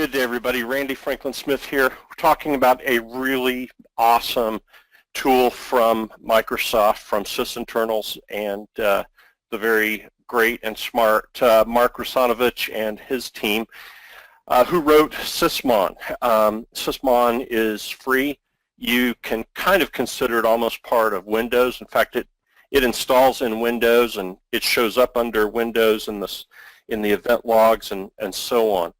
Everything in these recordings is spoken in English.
Good day, everybody. Randy Franklin Smith here. We're talking about a really awesome tool from Microsoft, from Sysinternals, and the very great and smart Mark Rusanovich and his team, who wrote SysMon. SysMon is free. You can kind of consider it almost part of Windows. In fact, it installs in Windows, and it shows up under Windows in the event logs and so on.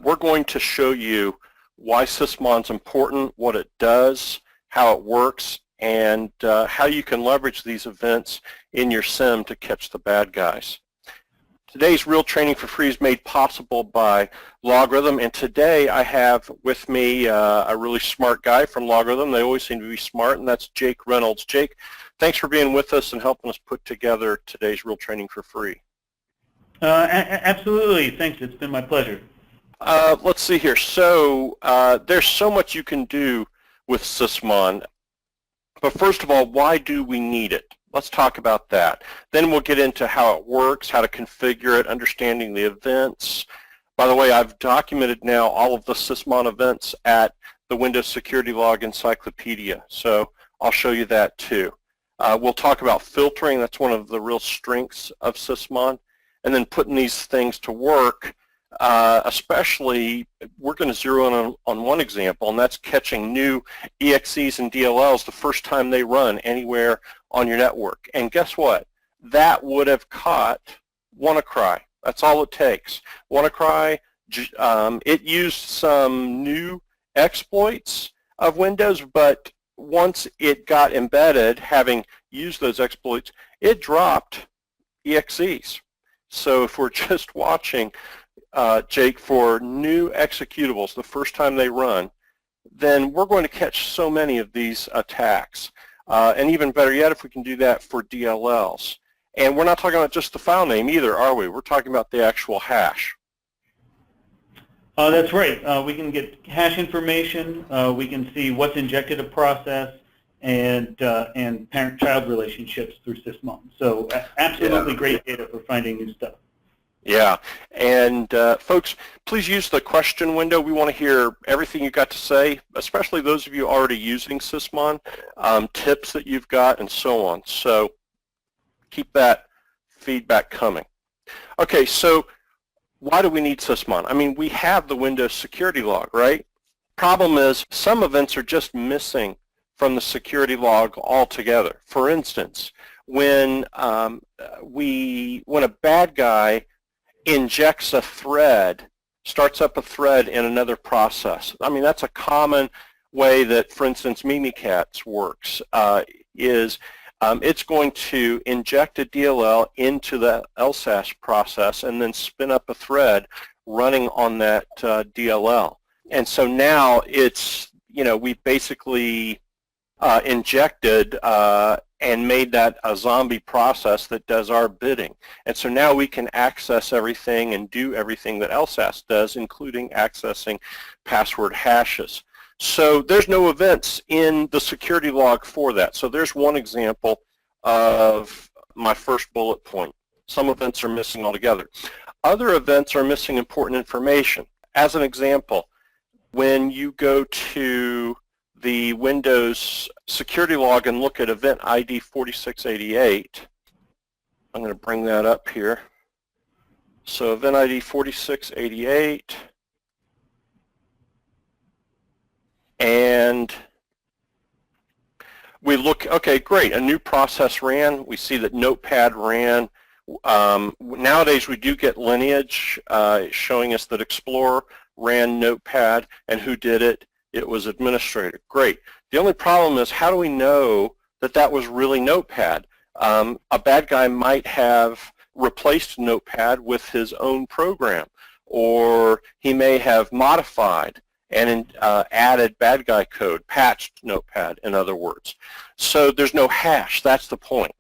We're going to show you why SysMon's important, what it does, how it works, and how you can leverage these events in your SIM to catch the bad guys. Today's Real Training for Free is made possible by LogRhythm, and today I have with me a really smart guy from LogRhythm. They always seem to be smart, and that's Jake Reynolds. Jake, thanks for being with us and helping us put together today's Real Training for Free. Absolutely. Thanks. It's been my pleasure. Let's see here. So there's so much you can do with SysMon. But first of all, why do we need it? Let's talk about that. Then we'll get into how it works, how to configure it, understanding the events. By the way, I've documented now all of the SysMon events at the Windows Security Log Encyclopedia. So I'll show you that too. We'll talk about filtering. That's one of the real strengths of SysMon. And then putting these things to work. Especially, we're going to zero in on one example, and that's catching new EXEs and DLLs the first time they run anywhere on your network. And guess what? That would have caught WannaCry. That's all it takes. WannaCry, it used some new exploits of Windows, but once it got embedded, having used those exploits, it dropped EXEs. So if we're just watching Jake, for new executables the first time they run, then we're going to catch so many of these attacks. And even better yet, if we can do that for DLLs. And we're not talking about just the file name either, are we? We're talking about the actual hash. That's right. We can get hash information. We can see what's injected a process and parent-child relationships through SysMon. So absolutely great data for finding new stuff. Yeah, and folks, please use the question window. We want to hear everything you got to say, especially those of you already using SysMon, tips that you've got, and so on. So keep that feedback coming. Okay, so why do we need SysMon? I mean, we have the Windows security log, right? Problem is, some events are just missing from the security log altogether. For instance, when a bad guy injects a thread, starts up a thread in another process. I mean, that's a common way that, for instance, Mimikatz works, it's going to inject a DLL into the LSAS process and then spin up a thread running on that DLL. And so now it's, we basically injected and made that a zombie process that does our bidding. And so now we can access everything and do everything that LSAS does, including accessing password hashes. So there's no events in the security log for that. So there's one example of my first bullet point. Some events are missing altogether. Other events are missing important information. As an example, when you go to the Windows security log and look at event ID 4688. I'm going to bring that up here. So event ID 4688, and we look, okay, great, a new process ran. We see that Notepad ran. Nowadays we do get lineage showing us that Explorer ran Notepad, and who did it? It was administrator. Great. The only problem is, how do we know that that was really Notepad? A bad guy might have replaced Notepad with his own program, or he may have modified and added bad guy code, patched Notepad, in other words. So there's no hash. That's the point.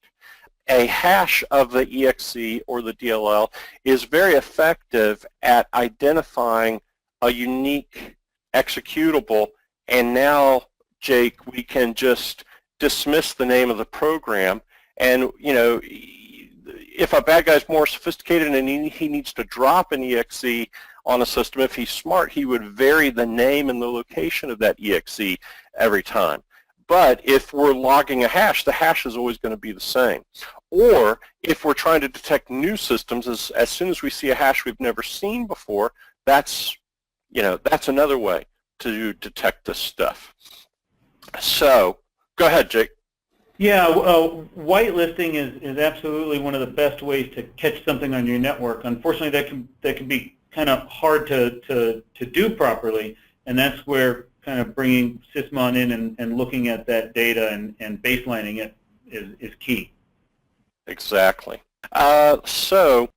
A hash of the EXE or the DLL is very effective at identifying a unique executable, and now, Jake, we can just dismiss the name of the program, and if a bad guy's more sophisticated and he needs to drop an EXE on a system. If he's smart, he would vary the name and the location of that exe every time. But if we're logging a hash, the hash is always going to be the same. Or if we're trying to detect new systems, as soon as we see a hash we've never seen before, that's another way to detect this stuff. So go ahead, Jake. Yeah, whitelisting is absolutely one of the best ways to catch something on your network. Unfortunately, that can be kind of hard to do properly, and that's where kind of bringing SysMon in and looking at that data and baselining it is key. Exactly. So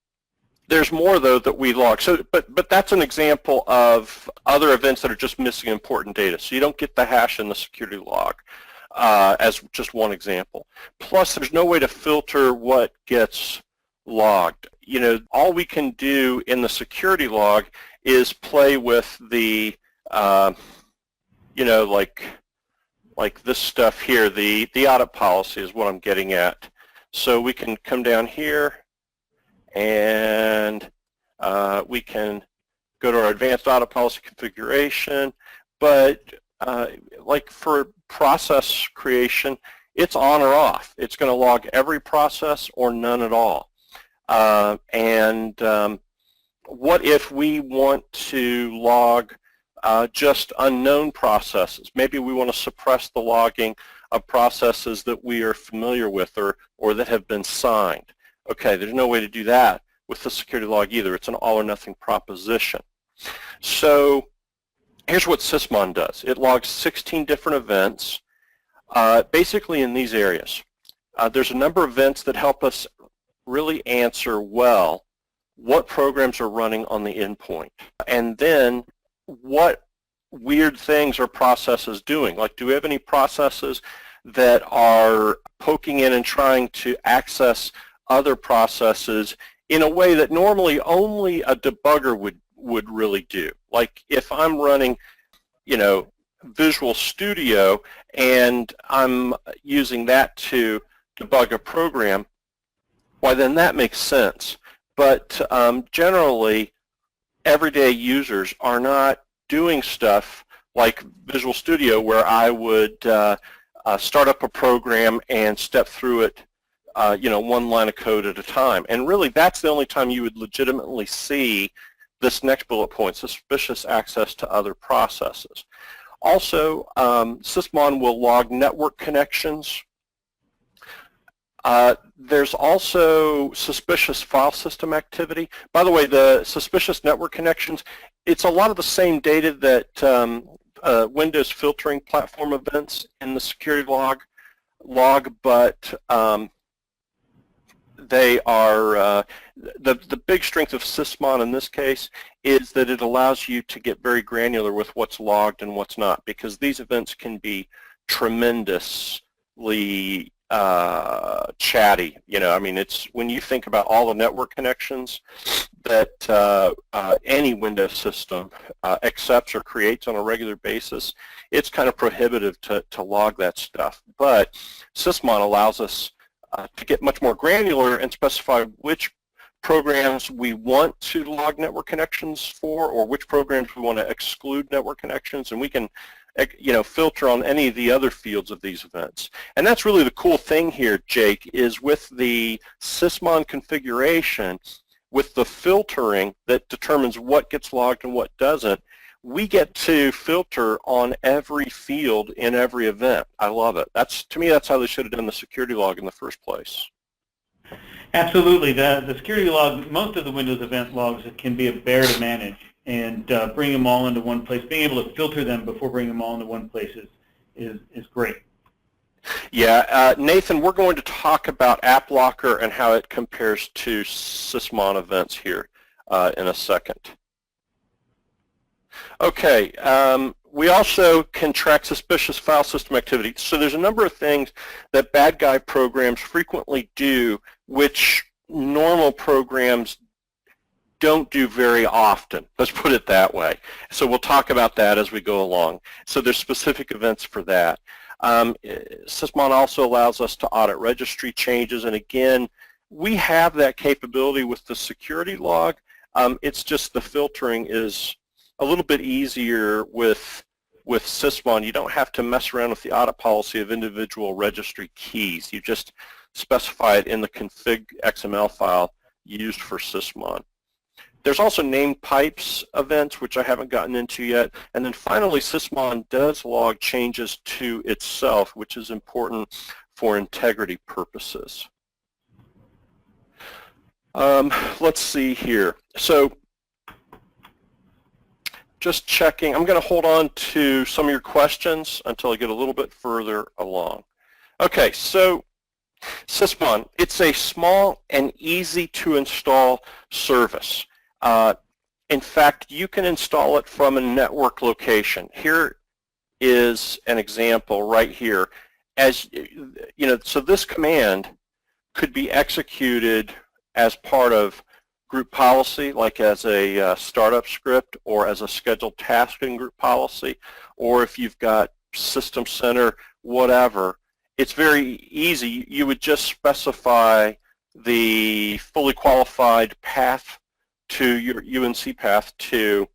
there's more though that we log. So, but that's an example of other events that are just missing important data. So you don't get the hash in the security log. As just one example. Plus, there's no way to filter what gets logged. All we can do in the security log is play with the, like this stuff here. The audit policy is what I'm getting at. So we can come down here, and we can go to our advanced audit policy configuration, but like for process creation, it's on or off. It's going to log every process or none at all. What if we want to log just unknown processes? Maybe we want to suppress the logging of processes that we are familiar with or that have been signed. Okay, there's no way to do that with the security log either. It's an all or nothing proposition. So here's what SysMon does. It logs 16 different events, basically in these areas. There's a number of events that help us really answer well what programs are running on the endpoint, and then what weird things are processes doing. Like, do we have any processes that are poking in and trying to access other processes in a way that normally only a debugger would really do? Like if I'm running, Visual Studio and I'm using that to debug a program, why then that makes sense. But generally, everyday users are not doing stuff like Visual Studio where I would start up a program and step through it one line of code at a time. And really, that's the only time you would legitimately see this next bullet point, suspicious access to other processes. Also, SysMon will log network connections. There's also suspicious file system activity. By the way, the suspicious network connections, it's a lot of the same data that Windows filtering platform events in the security log, but they are, the big strength of SysMon in this case is that it allows you to get very granular with what's logged and what's not, because these events can be tremendously chatty. It's when you think about all the network connections that any Windows system accepts or creates on a regular basis, it's kind of prohibitive to log that stuff. But SysMon allows us to get much more granular and specify which programs we want to log network connections for, or which programs we want to exclude network connections, and we can filter on any of the other fields of these events. And that's really the cool thing here, Jake, is with the SysMon configuration, with the filtering that determines what gets logged and what doesn't, we get to filter on every field in every event. I love it. To me, that's how they should have done the security log in the first place. Absolutely. The security log, most of the Windows event logs can be a bear to manage, and bring them all into one place. Being able to filter them before bringing them all into one place is great. Yeah, Nathan, we're going to talk about AppLocker and how it compares to SysMon events here in a second. Okay, we also can track suspicious file system activity. So there's a number of things that bad guy programs frequently do which normal programs don't do very often. Let's put it that way. So we'll talk about that as we go along. So there's specific events for that. SysMon also allows us to audit registry changes, and again, we have that capability with the security log, It's just the filtering is a little bit easier with SysMon. You don't have to mess around with the audit policy of individual registry keys. You just specify it in the config XML file used for SysMon. There's also named pipes events, which I haven't gotten into yet. And then finally, SysMon does log changes to itself, which is important for integrity purposes. Let's see here. So just checking. I'm going to hold on to some of your questions until I get a little bit further along. Okay, so SysMon, it's a small and easy to install service. In fact, you can install it from a network location. Here is an example right here. As you know, so this command could be executed as part of group policy, like as a startup script or as a scheduled task in group policy, or if you've got System Center, whatever. It's very easy. You would just specify the fully qualified path to your UNC path to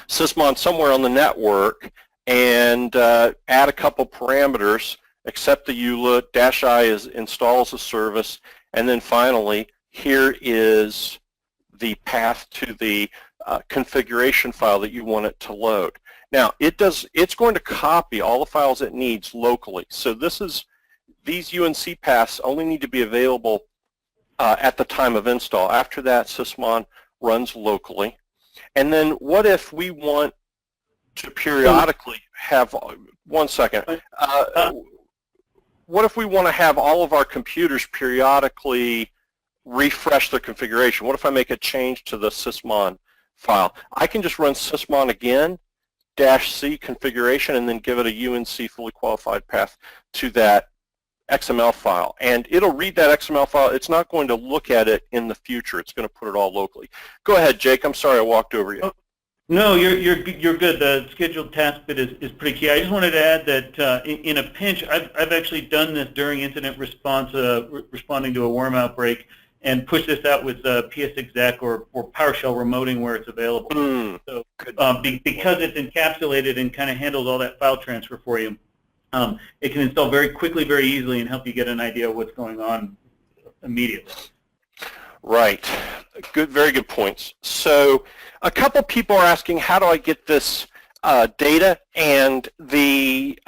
SysMon somewhere on the network, and add a couple parameters, accept the EULA, -I is installs a service, and then finally here is the path to the configuration file that you want it to load. Now it's going to copy all the files it needs locally. So these UNC paths only need to be available at the time of install. After that, SysMon runs locally. And then what if we want to periodically have, one second, what if we want to have all of our computers periodically refresh their configuration? What if I make a change to the SysMon file? I can just run SysMon again, -C configuration, and then give it a UNC fully qualified path to that XML file, and it'll read that XML file. It's not going to look at it in the future. It's going to put it all locally. Go ahead, Jake. I'm sorry I walked over you. Oh, no, you're good. The scheduled task bit is pretty key. I just wanted to add that in a pinch, I've actually done this during incident response, responding to a worm outbreak, and push this out with PSExec or PowerShell remoting where it's available. So because it's encapsulated and kind of handles all that file transfer for you, it can install very quickly, very easily, and help you get an idea of what's going on immediately. Right. Good, very good points. So a couple people are asking, how do I get this data? And the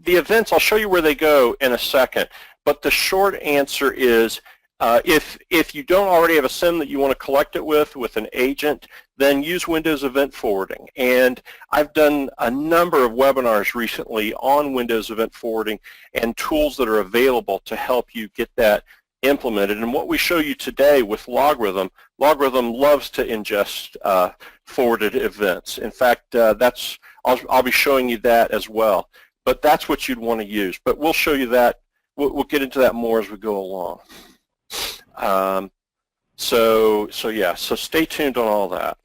events, I'll show you where they go in a second. But the short answer is, if you don't already have a SIM that you want to collect it with an agent, then use Windows Event Forwarding. And I've done a number of webinars recently on Windows Event Forwarding and tools that are available to help you get that implemented. And what we show you today with LogRhythm, LogRhythm loves to ingest forwarded events. In fact, I'll be showing you that as well. But that's what you'd want to use. But we'll show you that. We'll get into that more as we go along. So stay tuned on all that.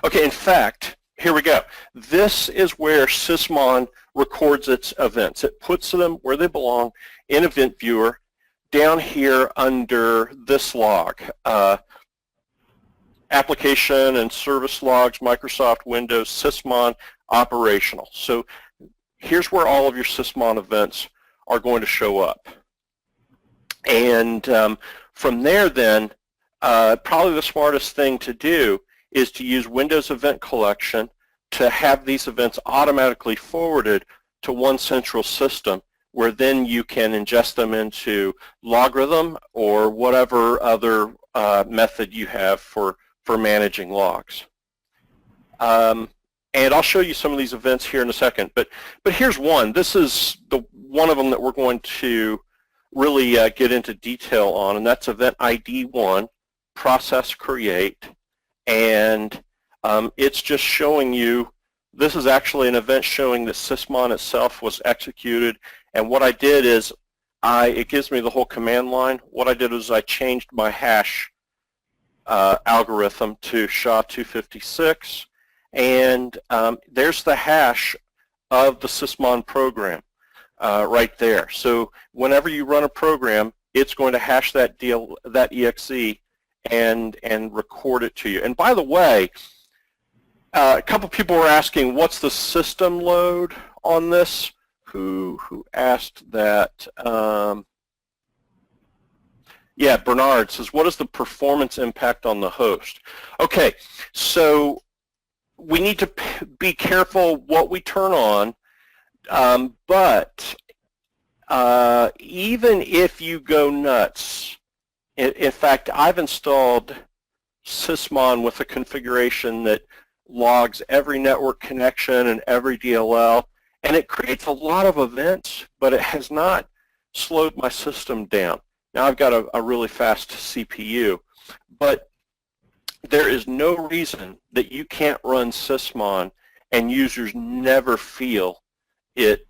Okay, in fact, here we go. This is where SysMon records its events. It puts them where they belong in Event Viewer, down here under this log, Application and Service Logs, Microsoft Windows, SysMon Operational. So here's where all of your SysMon events are going to show up. And from there then, probably the smartest thing to do is to use Windows Event Collection to have these events automatically forwarded to one central system, where then you can ingest them into LogRhythm or whatever other method you have for managing logs. And I'll show you some of these events here in a second. But here's one. This is one of them that we're going to really get into detail on, and that's event ID 1, process create. And it's just showing you, this is actually an event showing that SysMon itself was executed. And what I did is, it gives me the whole command line. What I did was I changed my hash algorithm to SHA-256, and there's the hash of the SysMon program right there. So whenever you run a program, it's going to hash that exe and record it to you. And by the way, a couple people were asking, what's the system load on this? Who asked that? Yeah, Bernard says, what is the performance impact on the host? Okay, so we need to be careful what we turn on, but even if you go nuts, in fact, I've installed SysMon with a configuration that logs every network connection and every DLL, and it creates a lot of events, but it has not slowed my system down. Now I've got a really fast CPU, but there is no reason that you can't run SysMon and users never feel it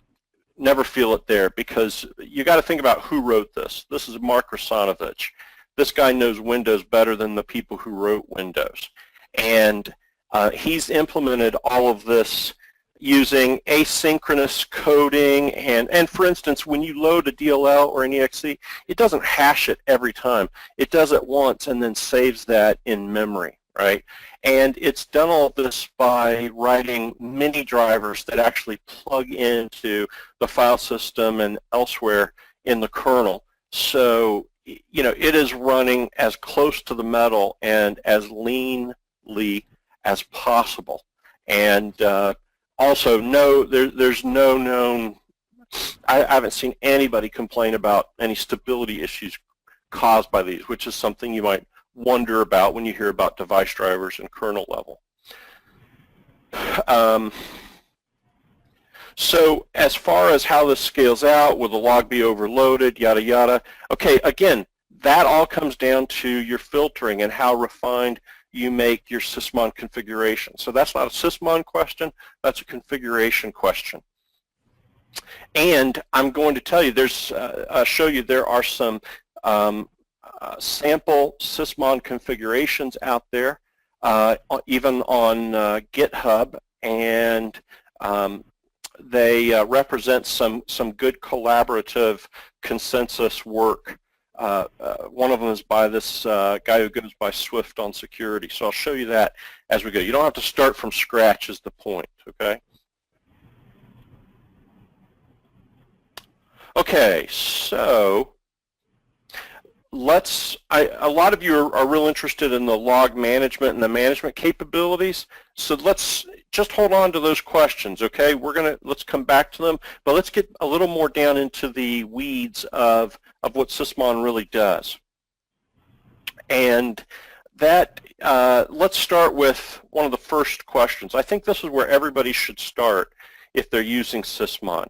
there, because you got to think about who wrote this. This is Mark Rasanovich. This guy knows Windows better than the people who wrote Windows, and he's implemented all of this using asynchronous coding, and for instance, when you load a DLL or an exe, it doesn't hash it every time. It does it once and then saves that in memory, right? And it's done all of this by writing mini drivers that actually plug into the file system and elsewhere in the kernel. So, you know, it is running as close to the metal and as leanly as possible. And also, there's no known, I haven't seen anybody complain about any stability issues caused by these, which is something you might wonder about when you hear about device drivers and kernel level. So as far as how this scales out, will the log be overloaded, yada yada, okay, again, that all comes down to your filtering and how refined you make your SysMon configuration. So that's not a SysMon question, that's a configuration question. And I'm going to tell you, show you there are some sample SysMon configurations out there, even on GitHub, and they represent some good collaborative consensus work. One of them is by this guy who goes by Swift on security. So I'll show you that as we go. You don't have to start from scratch is the point, okay? Okay, so a lot of you are real interested in the log management and the management capabilities. So let's just hold on to those questions, okay? Let's come back to them, but let's get a little more down into the weeds of what SysMon really does. And that, let's start with one of the first questions. I think this is where everybody should start if they're using SysMon,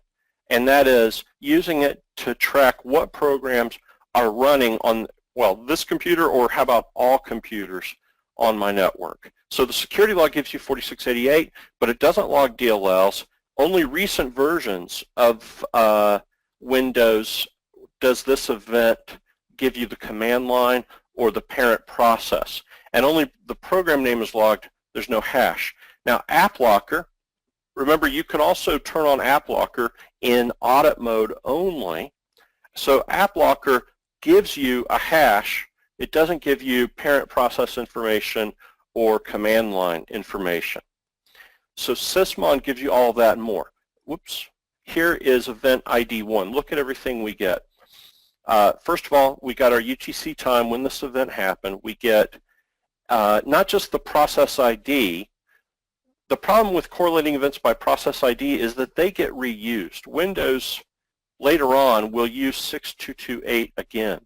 and that is using it to track what programs are running on, well, this computer, or how about all computers on my network. So the security log gives you 4688, but it doesn't log DLLs. Only recent versions of Windows does this event give you the command line or the parent process. And only the program name is logged, there's no hash. Now App Locker, remember you can also turn on App Locker in audit mode only. So App Locker gives you a hash, it doesn't give you parent process information or command line information. So SysMon gives you all of that and more. Whoops. Here is event ID 1. Look at everything we get. First of all, we got our UTC time when this event happened. We get not just the process ID. The problem with correlating events by process ID is that they get reused. Windows later on will use 6228 again.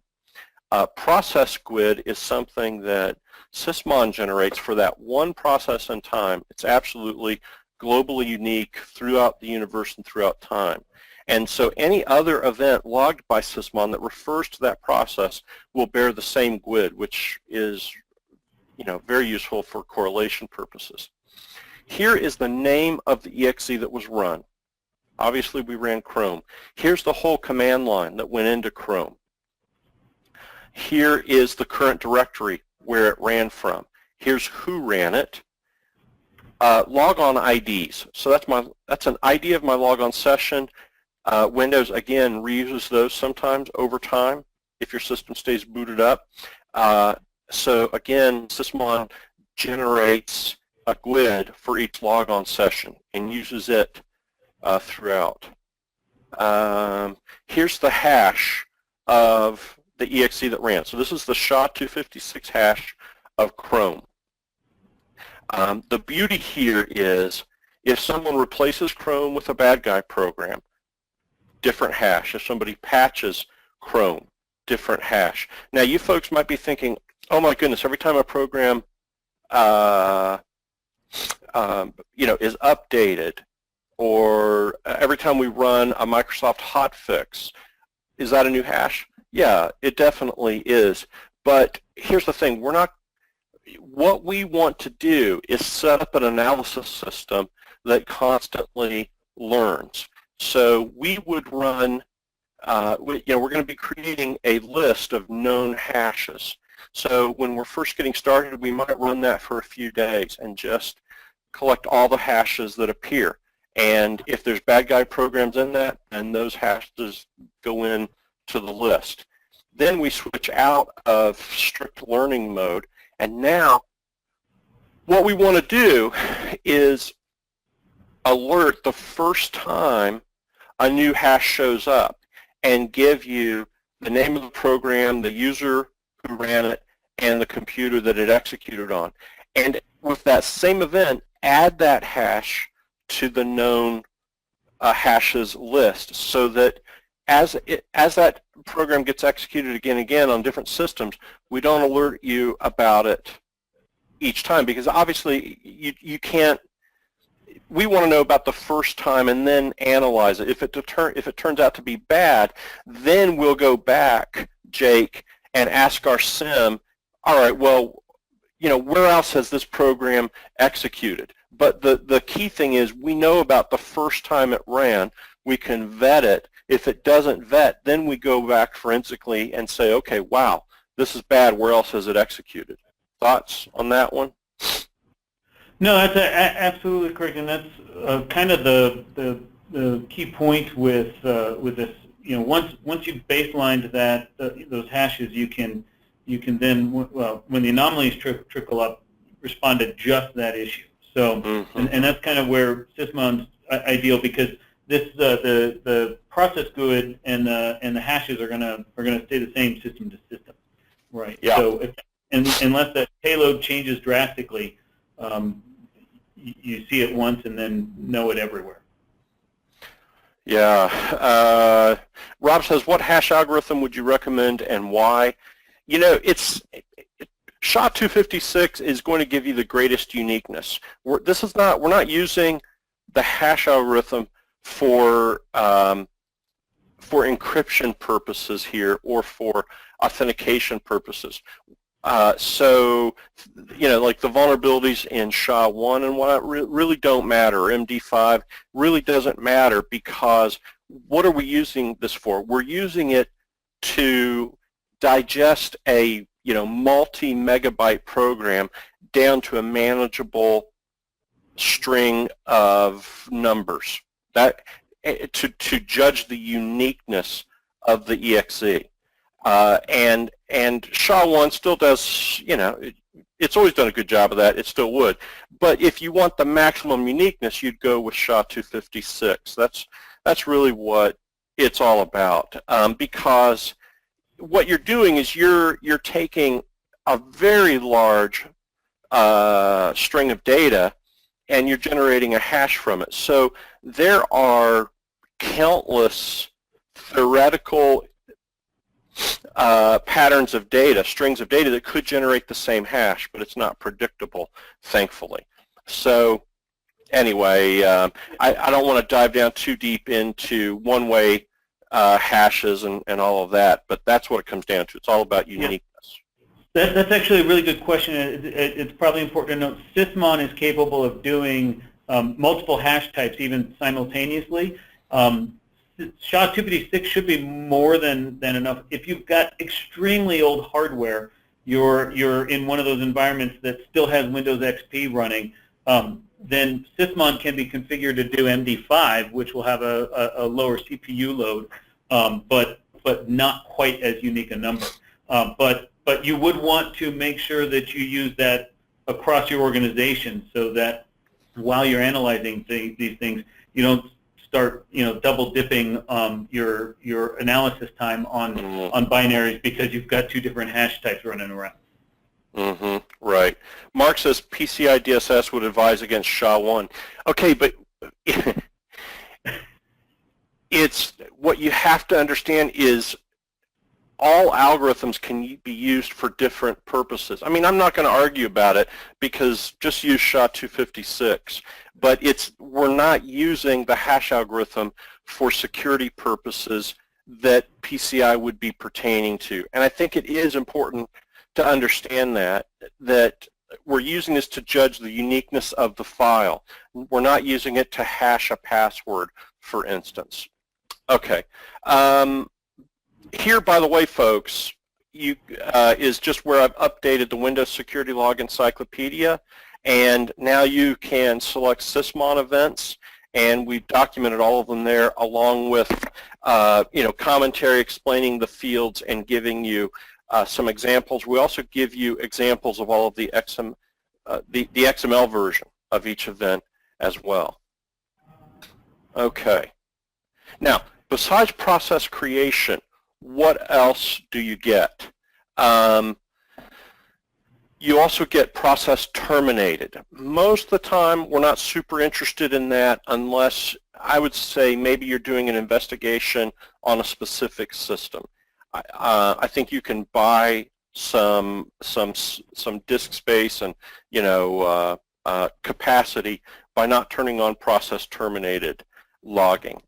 Process GUID is something that SysMon generates for that one process in time. It's absolutely globally unique throughout the universe and throughout time. And so any other event logged by SysMon that refers to that process will bear the same GUID, which is, you know, very useful for correlation purposes. Here is the name of the exe that was run. Obviously we ran Chrome. Here's the whole command line that went into Chrome. Here is the current directory where it ran from. Here's who ran it. Logon IDs. So that's an ID of my logon session. Windows again reuses those sometimes over time. if your system stays booted up. So again, SysMon generates a GUID for each logon session and uses it throughout. Here's the hash of the exe that ran. So this is the SHA-256 hash of Chrome. The beauty here is if someone replaces Chrome with a bad guy program, different hash. If somebody patches Chrome, different hash. Now you folks might be thinking, oh my goodness, every time a program is updated, or every time we run a Microsoft hotfix, is that a new hash? Yeah, it definitely is. But here's the thing, what we want to do is set up an analysis system that constantly learns. So we would run, we're going to be creating a list of known hashes. So when we're first getting started, we might run that for a few days and just collect all the hashes that appear. And if there's bad guy programs in that, then those hashes go in to the list. Then we switch out of strict learning mode, and now what we want to do is alert the first time a new hash shows up and give you the name of the program, the user who ran it, and the computer that it executed on. And with that same event, add that hash to the known hashes list, so that as that program gets executed again and again on different systems, we don't alert you about it each time, because obviously you can't. We want to know about the first time and then analyze it. If it turns out to be bad, then we'll go back, Jake, and ask our SIM, all right, well, where else has this program executed? But the key thing is we know about the first time it ran. We can vet it. If it doesn't vet, then we go back forensically and say, okay, wow, this is bad. Where else has it executed? Thoughts on that one? No, that's absolutely correct, and that's kind of the key point with this. Once you've baselined those hashes, you can then, when the anomalies trickle up, respond to just that issue. So, and that's kind of where SysMon's ideal, because this the process GUID and the hashes are gonna stay the same system to system, right? Yeah. So unless that payload changes drastically, you see it once and then know it everywhere. Yeah. Rob says, what hash algorithm would you recommend and why? SHA-256 is going to give you the greatest uniqueness. We're not using the hash algorithm for encryption purposes here or for authentication purposes. So, like the vulnerabilities in SHA-1 and whatnot really don't matter. MD5 really doesn't matter, because what are we using this for? We're using it to digest a multi-megabyte program down to a manageable string of numbers. That to judge the uniqueness of the EXE. And SHA-1 still does, it's always done a good job of that. It still would. But if you want the maximum uniqueness, you'd go with SHA-256. That's really what it's all about. Because what you're doing is you're taking a very large string of data and you're generating a hash from it. So there are countless theoretical patterns of data, strings of data that could generate the same hash, but it's not predictable, thankfully. So anyway, I don't want to dive down too deep into one-way hashes and all of that, but that's what it comes down to. It's all about uniqueness. That's actually a really good question. It's probably important to note SysMon is capable of doing multiple hash types even simultaneously. SHA-256 should be more than enough. If you've got extremely old hardware, you're in one of those environments that still has Windows XP running, then SysMon can be configured to do MD5, which will have a lower CPU load. But but not quite as unique a number. But you would want to make sure that you use that across your organization so that while you're analyzing these things, you don't start double dipping your analysis time on binaries because you've got two different hash types running around. Mm-hmm. Right. Mark says PCI DSS would advise against SHA-1. Okay, but it's what you have to understand is all algorithms can be used for different purposes. I mean, I'm not going to argue about it because just use SHA-256, but we're not using the hash algorithm for security purposes that PCI would be pertaining to. And I think it is important to understand that we're using this to judge the uniqueness of the file. We're not using it to hash a password, for instance. Okay. Here, by the way, folks, is just where I've updated the Windows Security Log Encyclopedia, and now you can select SysMon events, and we've documented all of them there, along with commentary explaining the fields and giving you some examples. We also give you examples of all of the XML version of each event as well. Okay. Now, besides process creation, what else do you get? You also get process terminated. Most of the time, we're not super interested in that unless, I would say, maybe you're doing an investigation on a specific system. I think you can buy some disk space and capacity by not turning on process terminated logging.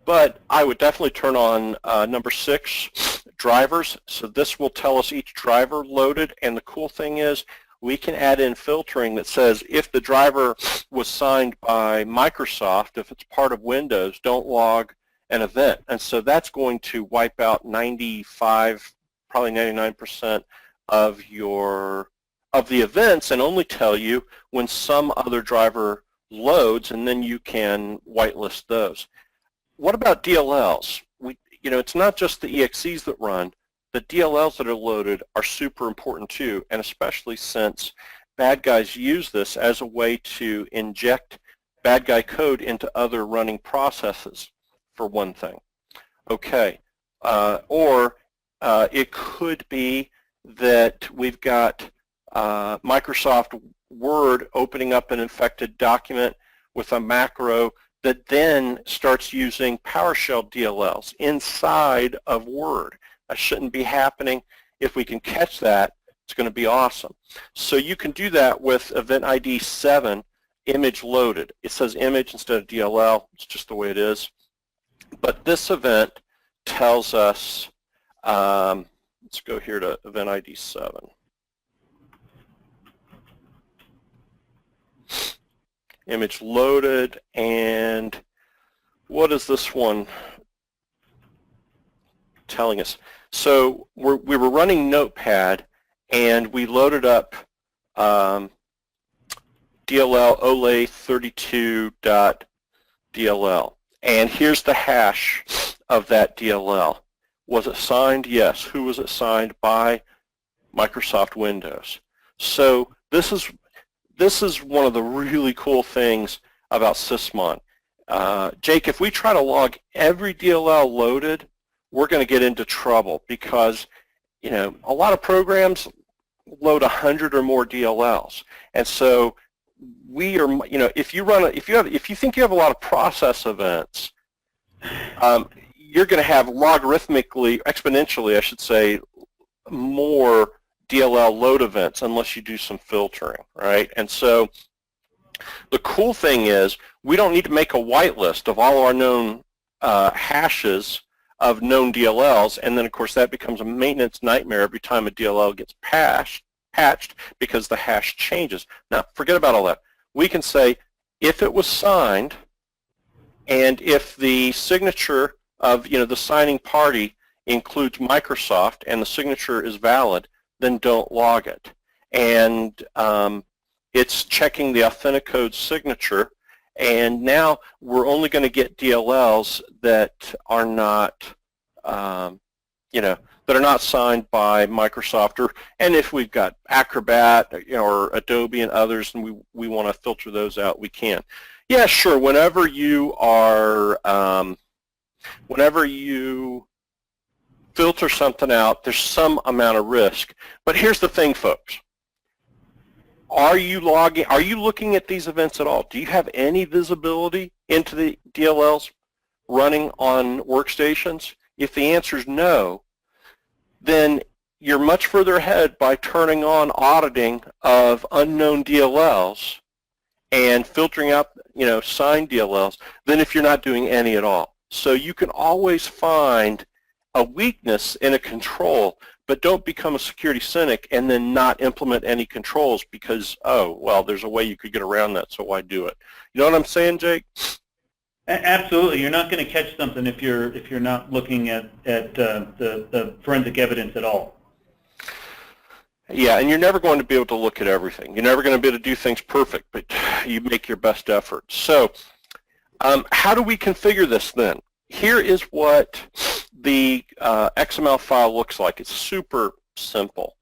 But I would definitely turn on number 6, drivers. So this will tell us each driver loaded, and the cool thing is we can add in filtering that says if the driver was signed by Microsoft, if it's part of Windows, don't log an event. And so that's going to wipe out 95, probably 99% of the events and only tell you when some other driver loads, and then you can whitelist those. What about DLLs? It's not just the EXEs that run. The DLLs that are loaded are super important too, and especially since bad guys use this as a way to inject bad guy code into other running processes, for one thing. Okay, or it could be that we've got Microsoft Word opening up an infected document with a macro that then starts using PowerShell DLLs inside of Word. That shouldn't be happening. If we can catch that, it's going to be awesome. So you can do that with event ID 7, image loaded. It says image instead of DLL. It's just the way it is. But this event tells us, let's go here to event ID 7. Image loaded, and what is this one telling us? So we were running Notepad, and we loaded up DLL Olay 32.dll, and here's the hash of that DLL. Was it signed? Yes. Who was it signed by? Microsoft Windows. So this is one of the really cool things about SysMon. Jake, if we try to log every DLL loaded, we're going to get into trouble because, a lot of programs load 100 or more DLLs, and so we are, if you think you have a lot of process events, you're going to have exponentially, I should say, more DLL load events unless you do some filtering, right? And so the cool thing is we don't need to make a whitelist of all our known hashes of known DLLs, and then of course that becomes a maintenance nightmare every time a DLL gets patched because the hash changes. Now forget about all that. We can say if it was signed and if the signature of the signing party includes Microsoft and the signature is valid, then don't log it. And it's checking the Authenticode signature, and now we're only going to get DLLs that are not that are not signed by Microsoft, and if we've got Acrobat, or Adobe and others, and we want to filter those out, we can. Yeah, sure. Whenever you filter something out, there's some amount of risk. But here's the thing, folks. Are you looking at these events at all? Do you have any visibility into the DLLs running on workstations? If the answer is no, then you're much further ahead by turning on auditing of unknown DLLs and filtering out, signed DLLs than if you're not doing any at all. So you can always find a weakness in a control, but don't become a security cynic and then not implement any controls because, oh, well, there's a way you could get around that, so why do it? You know what I'm saying, Jake? Absolutely. You're not going to catch something if you're not looking at the forensic evidence at all. Yeah, and you're never going to be able to look at everything. You're never going to be able to do things perfect, but you make your best effort. So how do we configure this then? Here is what the XML file looks like. It's super simple.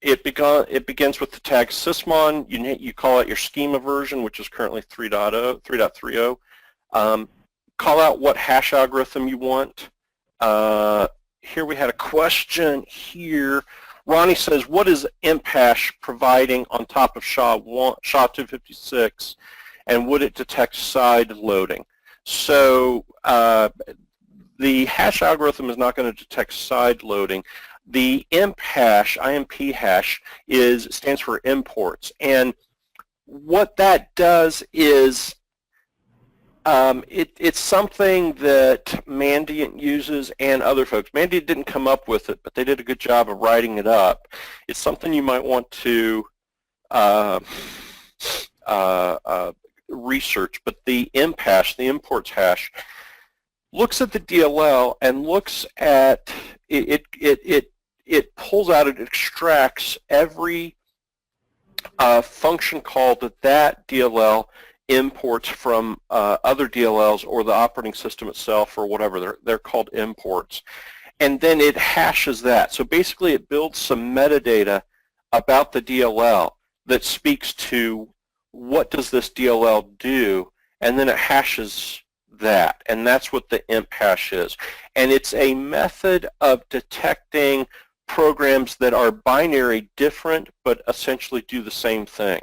It begins with the tag SysMon. You call out your schema version, which is currently 3.30. Call out what hash algorithm you want. Here we had a question here. Ronnie says, what is imp hash providing on top of SHA-256, and would it detect side loading? So the hash algorithm is not going to detect side loading. The imp hash, IMP hash, stands for imports, and what that does is it's something that Mandiant uses and other folks. Mandiant didn't come up with it, but they did a good job of writing it up. It's something you might want to research, but the imp hash, the imports hash, looks at the DLL and looks at it pulls out, it extracts every function call that DLL imports from other DLLs or the operating system itself or whatever. They're called imports. And then it hashes that. So basically it builds some metadata about the DLL that speaks to what does this DLL do, and then it hashes that. And that's what the imp hash is. And it's a method of detecting programs that are binary different but essentially do the same thing.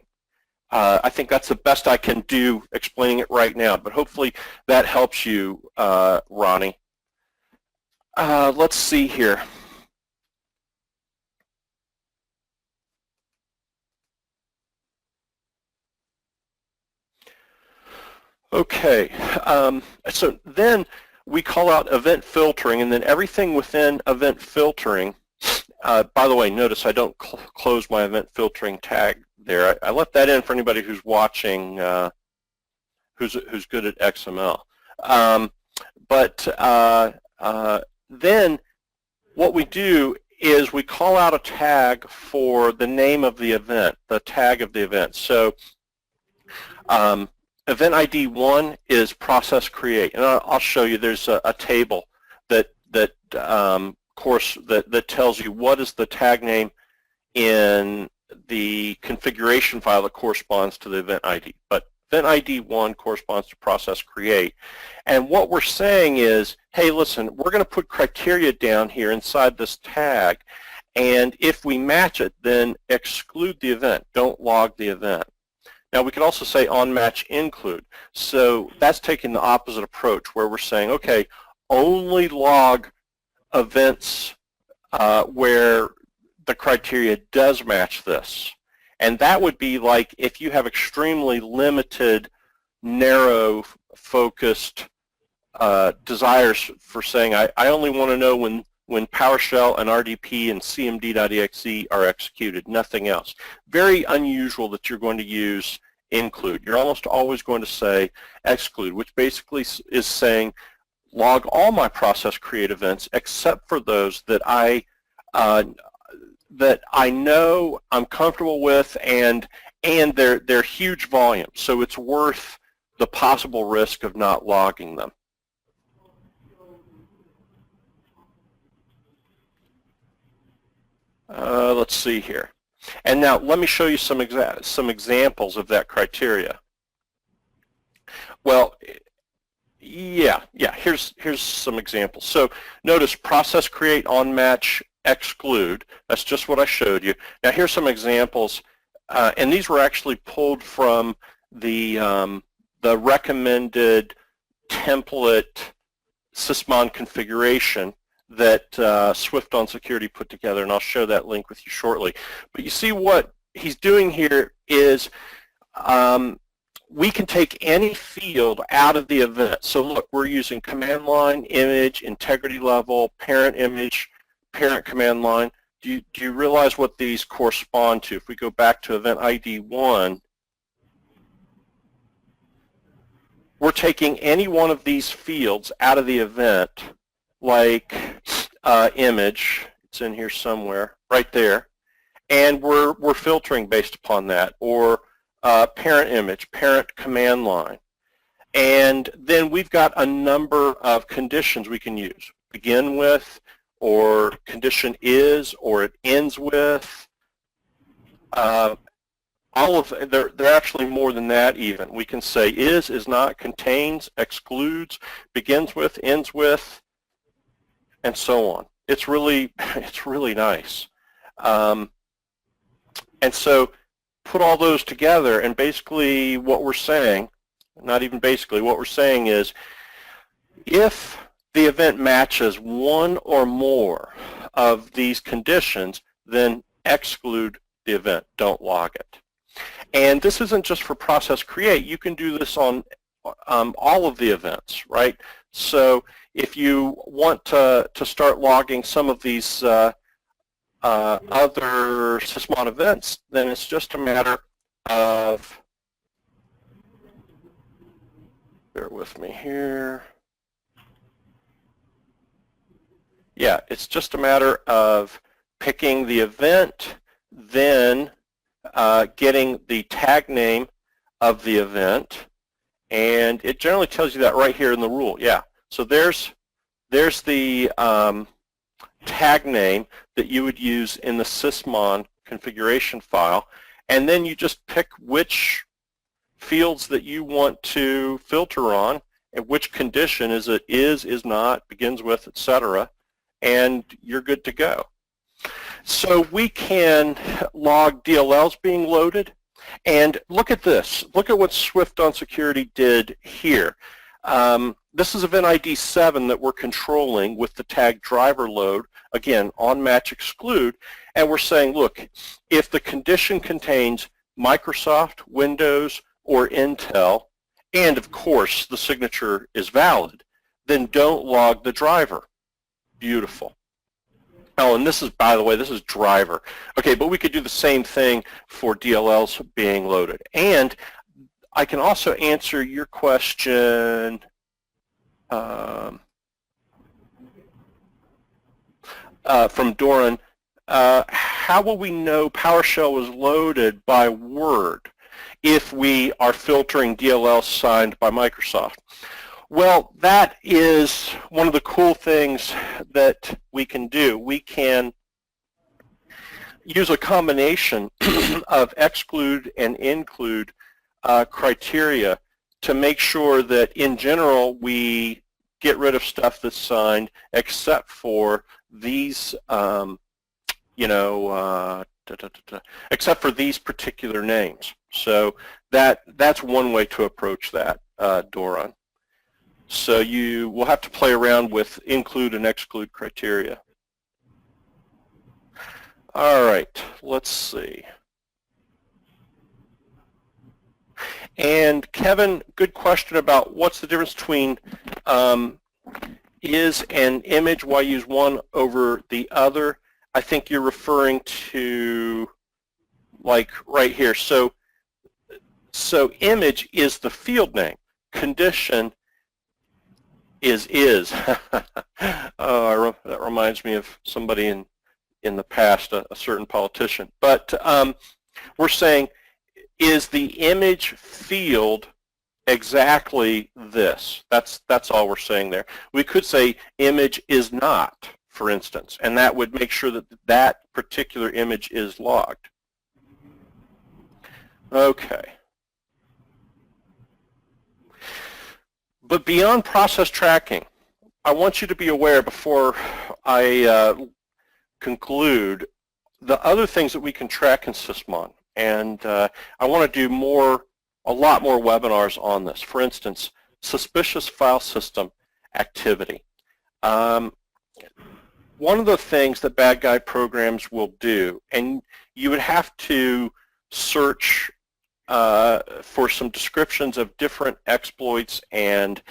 I think that's the best I can do explaining it right now, but hopefully that helps you, Ronnie. Let's see here. Okay, so then we call out event filtering, and then everything within event filtering, by the way, notice I don't close my event filtering tag there. I left that in for anybody who's watching, who's good at XML. Then what we do is we call out a tag for the name of the event, the tag of the event. So event ID 1 is process create, and I'll show you. There's a table that tells you what is the tag name in the configuration file that corresponds to the event ID. But event ID 1 corresponds to process create. And what we're saying is, hey, listen, we're going to put criteria down here inside this tag, and if we match it, then exclude the event. Don't log the event. Now, we could also say on match include. So that's taking the opposite approach, where we're saying, okay, only log events where the criteria does match this. And that would be like if you have extremely limited, narrow, focused desires for saying, I only want to know when PowerShell and RDP and cmd.exe are executed, nothing else. Very unusual that you're going to use include. You're almost always going to say exclude, which basically is saying log all my process create events except for those that I know I'm comfortable with, and they're huge volumes, so it's worth the possible risk of not logging them. Let's see here. And now let me show you some examples of that criteria. Well, yeah, here's some examples. So notice process create, on match, exclude. That's just what I showed you. Now here's some examples, and these were actually pulled from the recommended template SysMon configuration that Swift on Security put together, and I'll show that link with you shortly. But you see what he's doing here is we can take any field out of the event. So look, we're using command line, image, integrity level, parent image, parent command line. Do you realize what these correspond to? If we go back to event ID 1, we're taking any one of these fields out of the event, like image, it's in here somewhere, right there, and we're filtering based upon that, or parent image, parent command line. And then we've got a number of conditions we can use. Begin with, or condition is, or it ends with. All of they're actually more than that even. We can say is not, contains, excludes, begins with, ends with, and so on. It's really nice. And so put all those together, and basically what we're saying, not even basically, what we're saying is if the event matches one or more of these conditions, then exclude the event, don't log it. And this isn't just for process create. You can do this on all of the events, right? So if you want to start logging some of these other SysMon events, then it's just a matter of, bear with me here. Yeah, it's just a matter of picking the event, then getting the tag name of the event, and it generally tells you that right here in the rule. Yeah, so there's the tag name that you would use in the SysMon configuration file, and then you just pick which fields that you want to filter on and which condition is it is not, begins with, etc., and you're good to go. So we can log DLLs being loaded, and look at this. Look at what Swift on Security did here. This is event ID 7 that we're controlling with the tag driver load, again, on match exclude, and we're saying, look, if the condition contains Microsoft, Windows, or Intel, and of course the signature is valid, then don't log the driver. Beautiful. Oh, and this is, by the way, this is driver. Okay, but we could do the same thing for DLLs being loaded. And I can also answer your question from Doran. How will we know PowerShell was loaded by Word if we are filtering DLLs signed by Microsoft? Well, that is one of the cool things that we can do. We can use a combination of exclude and include criteria to make sure that in general we get rid of stuff that's signed except for these, except for these particular names. So that's one way to approach that, Doran. So you will have to play around with include and exclude criteria. All right, let's see. And Kevin, good question about what's the difference between is and image, why use one over the other. I think you're referring to like right here. So image is the field name. Condition is. Oh, that reminds me of somebody in the past, a certain politician. But we're saying, is the image field exactly this? That's all we're saying there. We could say image is not for instance, and that would make sure that that particular image is logged. Okay. But beyond process tracking, I want you to be aware before I conclude the other things that we can track in SysMon. And I want to do a lot more webinars on this. For instance, suspicious file system activity. One of the things that bad guy programs will do, and you would have to search for some descriptions of different exploits and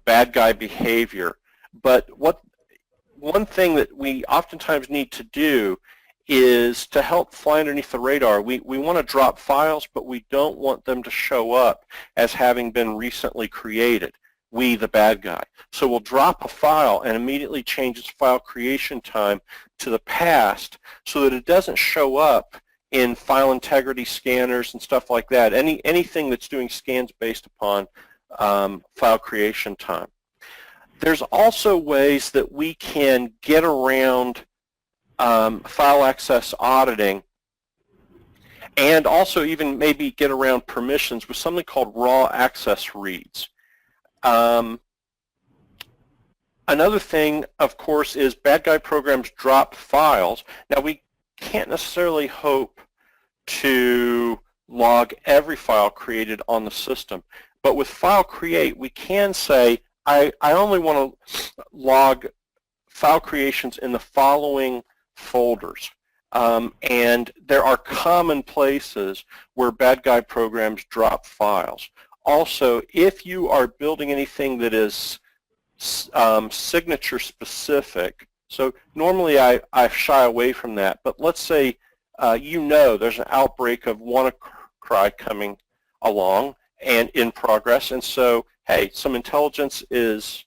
bad guy behavior. But one thing that we oftentimes need to do is to help fly underneath the radar. We want to drop files, but we don't want them to show up as having been recently created, we the bad guy. So we'll drop a file and immediately change its file creation time to the past so that it doesn't show up in file integrity scanners and stuff like that, anything that's doing scans based upon file creation time. There's also ways that we can get around file access auditing and also even maybe get around permissions with something called raw access reads. Another thing, of course, is bad guy programs drop files. Now, we can't necessarily hope to log every file created on the system, but with file create, we can say, I only want to log file creations in the following folders. And there are common places where bad guy programs drop files. Also, if you are building anything that is signature specific, so normally I shy away from that, but let's say there's an outbreak of WannaCry coming along and in progress, and so, hey, some intelligence is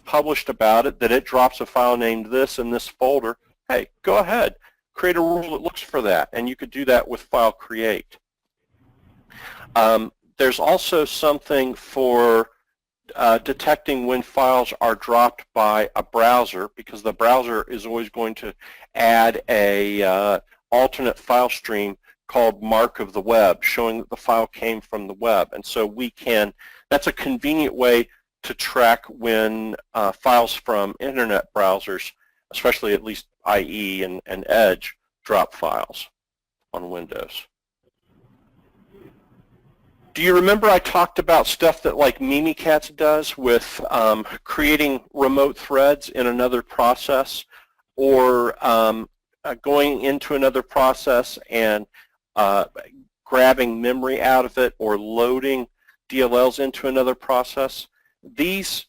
published about it, that it drops a file named this in this folder. Hey, go ahead, create a rule that looks for that, and you could do that with file create. There's also something for detecting when files are dropped by a browser, because the browser is always going to add a alternate file stream called mark of the web, showing that the file came from the web. And so that's a convenient way to track when files from internet browsers, especially at least IE and Edge, drop files on Windows. Do you remember I talked about stuff that like Mimikatz does with creating remote threads in another process, or going into another process and grabbing memory out of it, or loading DLLs into another process? These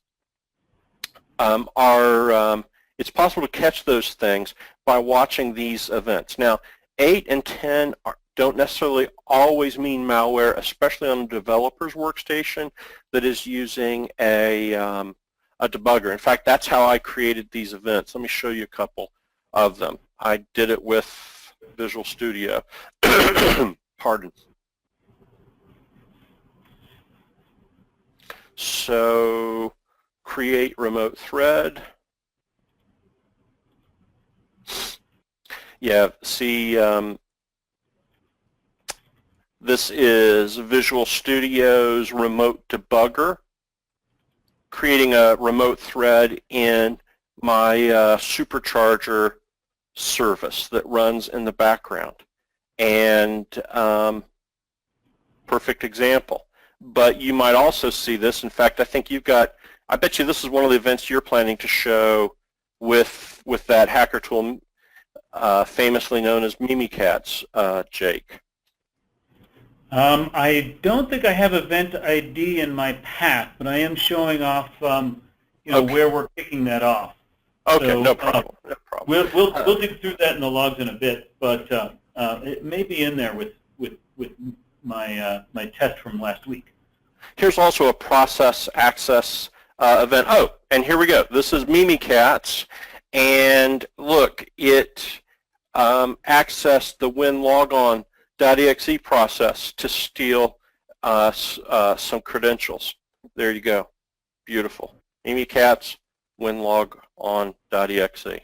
it's possible to catch those things by watching these events. Now, 8 and 10 don't necessarily always mean malware, especially on a developer's workstation that is using a debugger. In fact, that's how I created these events. Let me show you a couple of them. I did it with Visual Studio. Pardon. So, create remote thread. Yeah, see, this is Visual Studio's remote debugger, creating a remote thread in my supercharger service that runs in the background. And perfect example. But you might also see this. In fact, I think I bet you this is one of the events you're planning to show with that hacker tool famously known as Mimikatz, Jake. I don't think I have event ID in my path, but I am showing off, Okay. where we're kicking that off. Okay, So, no problem. No problem. We'll dig through that in the logs in a bit, but it may be in there with my my test from last week. Here's also a process access event. Oh, and here we go. This is Mimikatz, and look, it accessed the winlogon.exe process to steal some credentials. There you go. Beautiful. Mimikatz, winlogon.exe.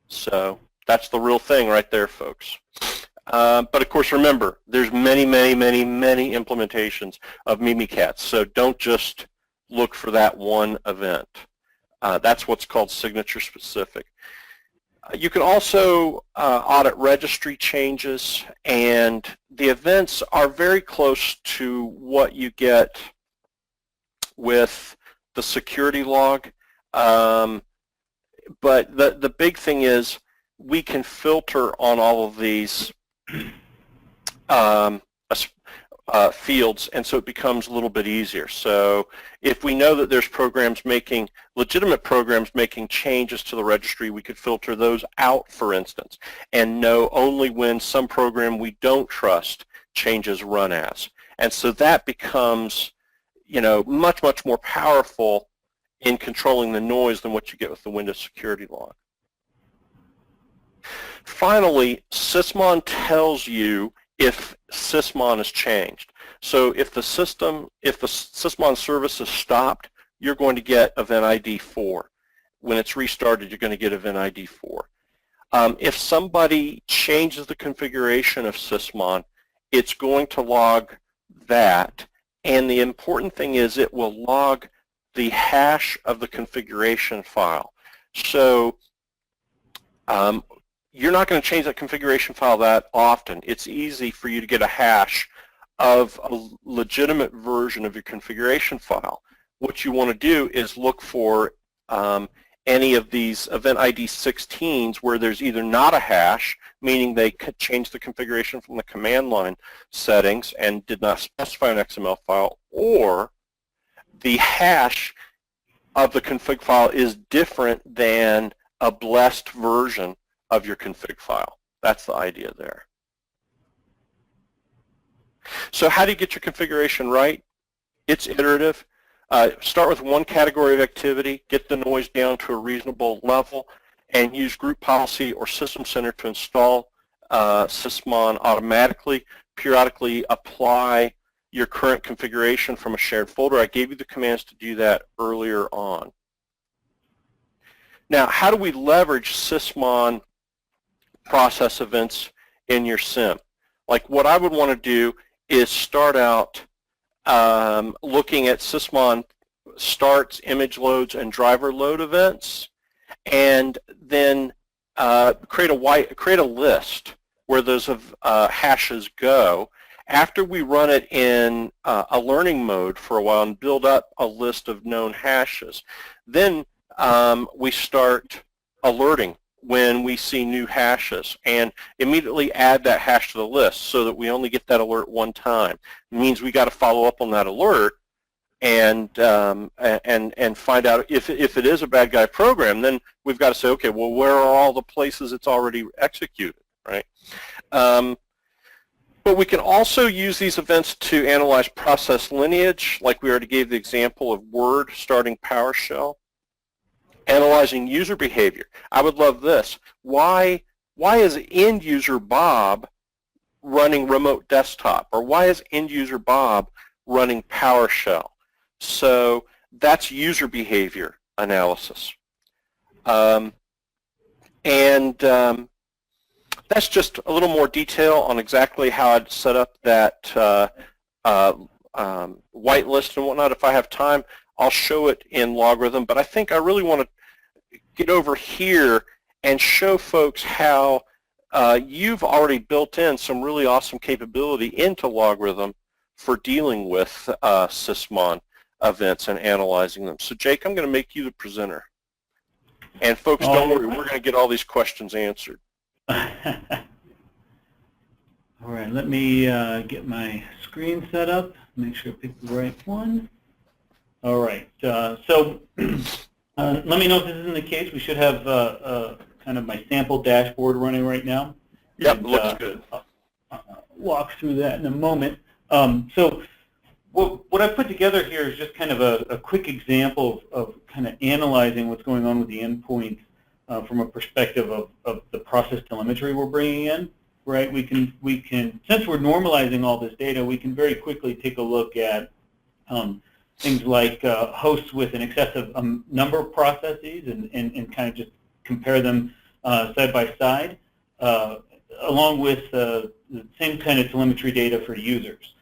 So that's the real thing right there, folks. But of course, remember, there's many, many, many, many implementations of Mimikatz. So don't just look for that one event. That's what's called signature specific. You can also audit registry changes, and the events are very close to what you get with the security log. But the big thing is we can filter on all of these fields, and so it becomes a little bit easier. So if we know that there's legitimate programs making changes to the registry, we could filter those out, for instance, and know only when some program we don't trust changes run as. And so that becomes, much, much more powerful in controlling the noise than what you get with the Windows security log. Finally, SysMon tells you if SysMon has changed. So if the SysMon service is stopped, you're going to get event ID 4. When it's restarted, you're going to get event ID 4. If somebody changes the configuration of SysMon, it's going to log that. And the important thing is it will log the hash of the configuration file. So you're not going to change that configuration file that often. It's easy for you to get a hash of a legitimate version of your configuration file. What you want to do is look for any of these event ID 16s where there's either not a hash, meaning they could change the configuration from the command line settings and did not specify an XML file, or the hash of the config file is different than a blessed version of your config file. That's the idea there. So how do you get your configuration right? It's iterative. Start with one category of activity, get the noise down to a reasonable level, and use group policy or system center to install SysMon automatically. Periodically apply your current configuration from a shared folder. I gave you the commands to do that earlier on. Now, how do we leverage SysMon process events in your SIM? Like, what I would want to do is start out looking at SysMon starts, image loads, and driver load events, and then create a list where those hashes go. After we run it in a learning mode for a while and build up a list of known hashes, then we start alerting when we see new hashes and immediately add that hash to the list so that we only get that alert one time. It means we got to follow up on that alert and find out if it is a bad guy program. Then we've got to say, okay, well, where are all the places it's already executed, right? But we can also use these events to analyze process lineage, like we already gave the example of Word starting PowerShell. Analyzing user behavior. I would love this. Why is end user Bob running remote desktop? Or why is end user Bob running PowerShell? So that's user behavior analysis. That's just a little more detail on exactly how I'd set up that whitelist and whatnot. If I have time, I'll show it in LogRhythm, but I think I really want to get over here and show folks how you've already built in some really awesome capability into LogRhythm for dealing with SysMon events and analyzing them. So Jake, I'm going to make you the presenter. And folks, don't worry, we're going to get all these questions answered. All right, let me get my screen set up, make sure I pick the right one. All right, so let me know if this isn't the case. We should have kind of my sample dashboard running right now. Yep, looks good. I'll walk through that in a moment. So what I've put together here is just kind of a quick example of kind of analyzing what's going on with the endpoints from a perspective of the process telemetry we're bringing in. Right? We can since we're normalizing all this data, we can very quickly take a look at things like hosts with an excessive number of processes and kind of just compare them side by side, along with the same kind of telemetry data for users.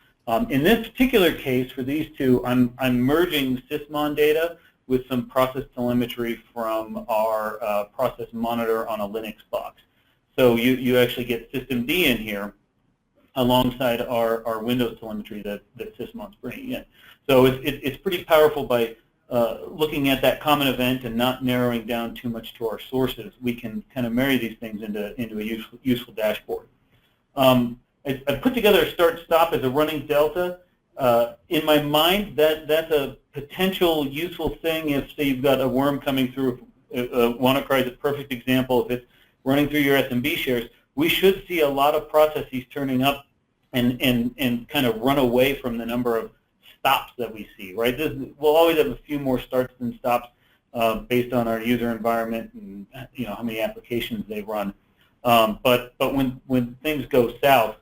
In this particular case, for these two, I'm merging SysMon data with some process telemetry from our process monitor on a Linux box. So you actually get systemd in here alongside our Windows telemetry that SysMon's bringing in. So it's pretty powerful by looking at that common event and not narrowing down too much to our sources. We can kind of marry these things into a useful dashboard. I put together a start-stop as a running delta. In my mind, that's a potential useful thing if, say, you've got a worm coming through. WannaCry is a perfect example. If it's running through your SMB shares, we should see a lot of processes turning up and kind of run away from the number of stops that we see, right? We'll always have a few more starts than stops based on our user environment and how many applications they run. But when things go south,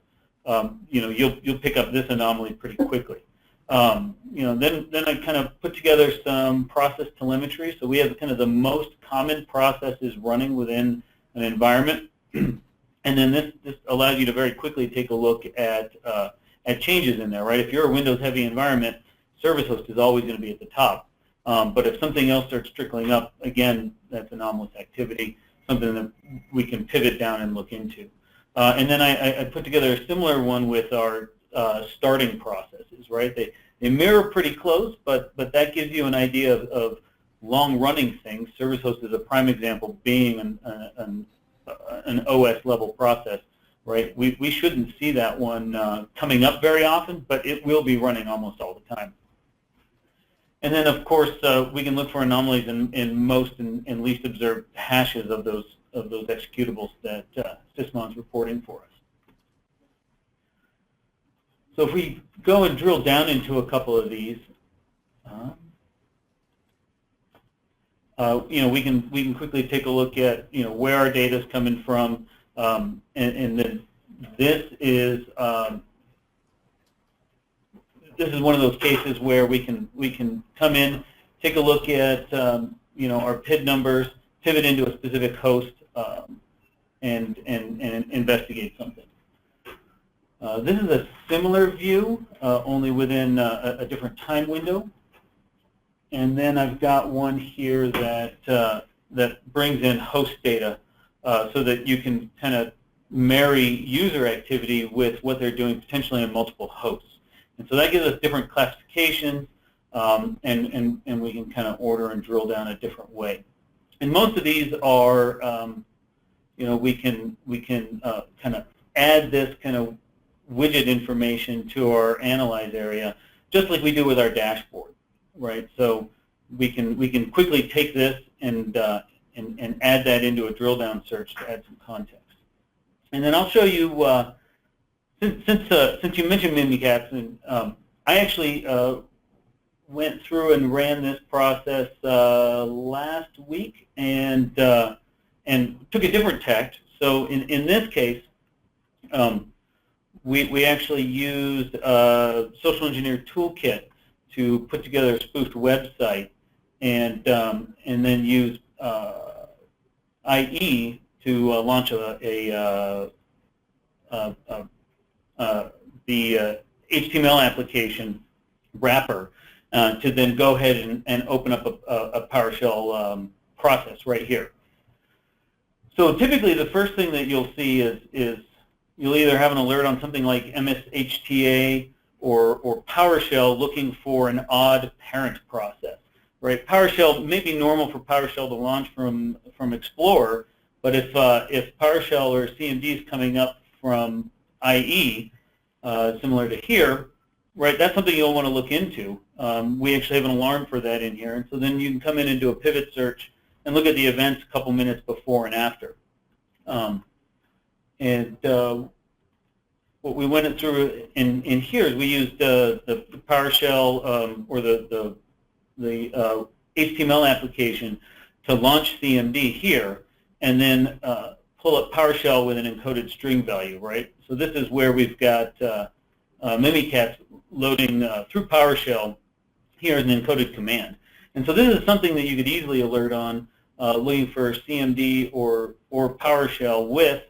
you'll pick up this anomaly pretty quickly. Then I kind of put together some process telemetry. So we have kind of the most common processes running within an environment, and then this allows you to very quickly take a look at changes in there, right? If you're a Windows-heavy environment, service host is always going to be at the top. But if something else starts trickling up, again, that's anomalous activity, something that we can pivot down and look into. And then I put together a similar one with our starting processes, right? They mirror pretty close, but that gives you an idea of long-running things. Service host is a prime example, being an OS-level process, right? We shouldn't see that one coming up very often, but it will be running almost all the time. And then, of course, we can look for anomalies in most and least observed hashes of those executables that SysMon's reporting for us. So if we go and drill down into a couple of these, we can quickly take a look at where our data is coming from, and then this is one of those cases where we can come in, take a look at our PID numbers, pivot into a specific host, and investigate something. This is a similar view, only within a different time window. And then I've got one here that brings in host data so that you can kind of marry user activity with what they're doing potentially on multiple hosts. And so that gives us different classifications, and we can kind of order and drill down a different way. And most of these are, we can kind of add this kind of widget information to our analyze area, just like we do with our dashboard, right? So we can quickly take this and add that into a drill down search to add some context. And then I'll show you, since you mentioned Mimikatz, and I actually went through and ran this process last week and took a different tact. So in this case, we actually used a social engineer toolkit to put together a spoofed website, and then use IE to launch the HTML application wrapper to then go ahead and open up a PowerShell process right here. So typically the first thing that you'll see is you'll either have an alert on something like MSHTA or PowerShell looking for an odd parent process, right? PowerShell may be normal for PowerShell to launch from Explorer, but if PowerShell or CMD is coming up from IE, similar to here, right, that's something you'll want to look into. We actually have an alarm for that in here, and so then you can come in and do a pivot search and look at the events a couple minutes before and after. What we went through in here is we used the PowerShell or the HTML application to launch CMD here, and then pull up PowerShell with an encoded string value, right? So this is where we've got Mimikatz loading through PowerShell here is an encoded command. And so this is something that you could easily alert on looking for CMD or PowerShell with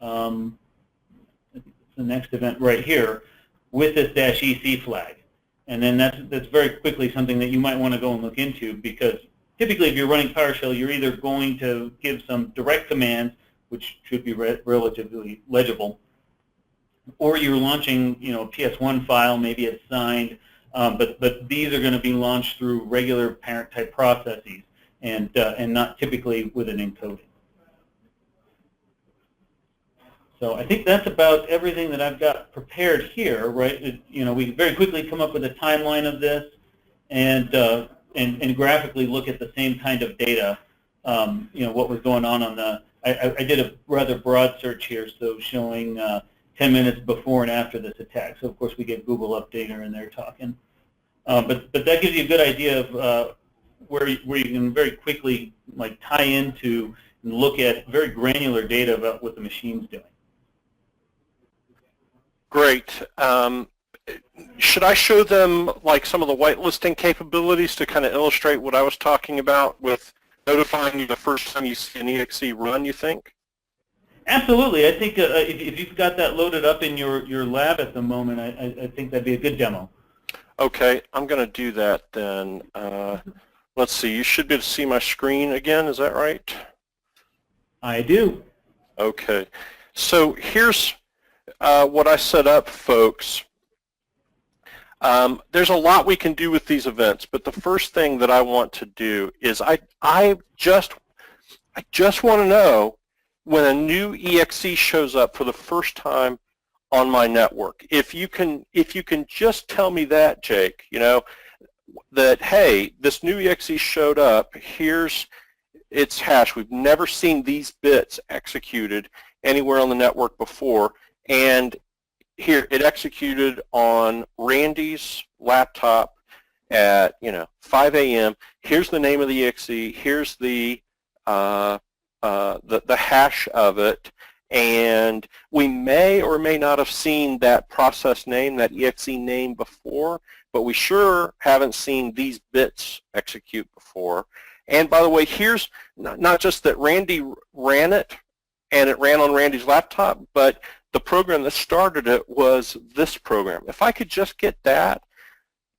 the next event right here with this -EC flag. And then that's very quickly something that you might want to go and look into, because typically if you're running PowerShell, you're either going to give some direct commands, which should be relatively legible, or you're launching, a PS1 file, maybe it's signed, but these are going to be launched through regular parent-type processes and not typically with an encoding. So I think that's about everything that I've got prepared here, right? We very quickly come up with a timeline of this and graphically look at the same kind of data, what was going on the, I did a rather broad search here, so showing 10 minutes before and after this attack. So of course we get Google Updater in there talking. But that gives you a good idea of where you can very quickly tie into and look at very granular data about what the machine's doing. Great. Should I show them some of the whitelisting capabilities to kind of illustrate what I was talking about with notifying you the first time you see an exe run, you think? Absolutely. I think if you've got that loaded up in your lab at the moment, I think that'd be a good demo. Okay, I'm going to do that then. Let's see, you should be able to see my screen again, is that right? I do. Okay, so here's what I set up, folks. There's a lot we can do with these events, but the first thing that I want to do is I just want to know when a new exe shows up for the first time on my network. If you can just tell me that, Jake, that hey, this new exe showed up, here's its hash. We've never seen these bits executed anywhere on the network before, and here it executed on Randy's laptop at 5 a.m. Here's the name of the exe. Here's the hash of it, and we may or may not have seen that process name, that exe name before, but we sure haven't seen these bits execute before. And by the way, here's not just that Randy ran it and it ran on Randy's laptop, but the program that started it was this program. If I could just get that,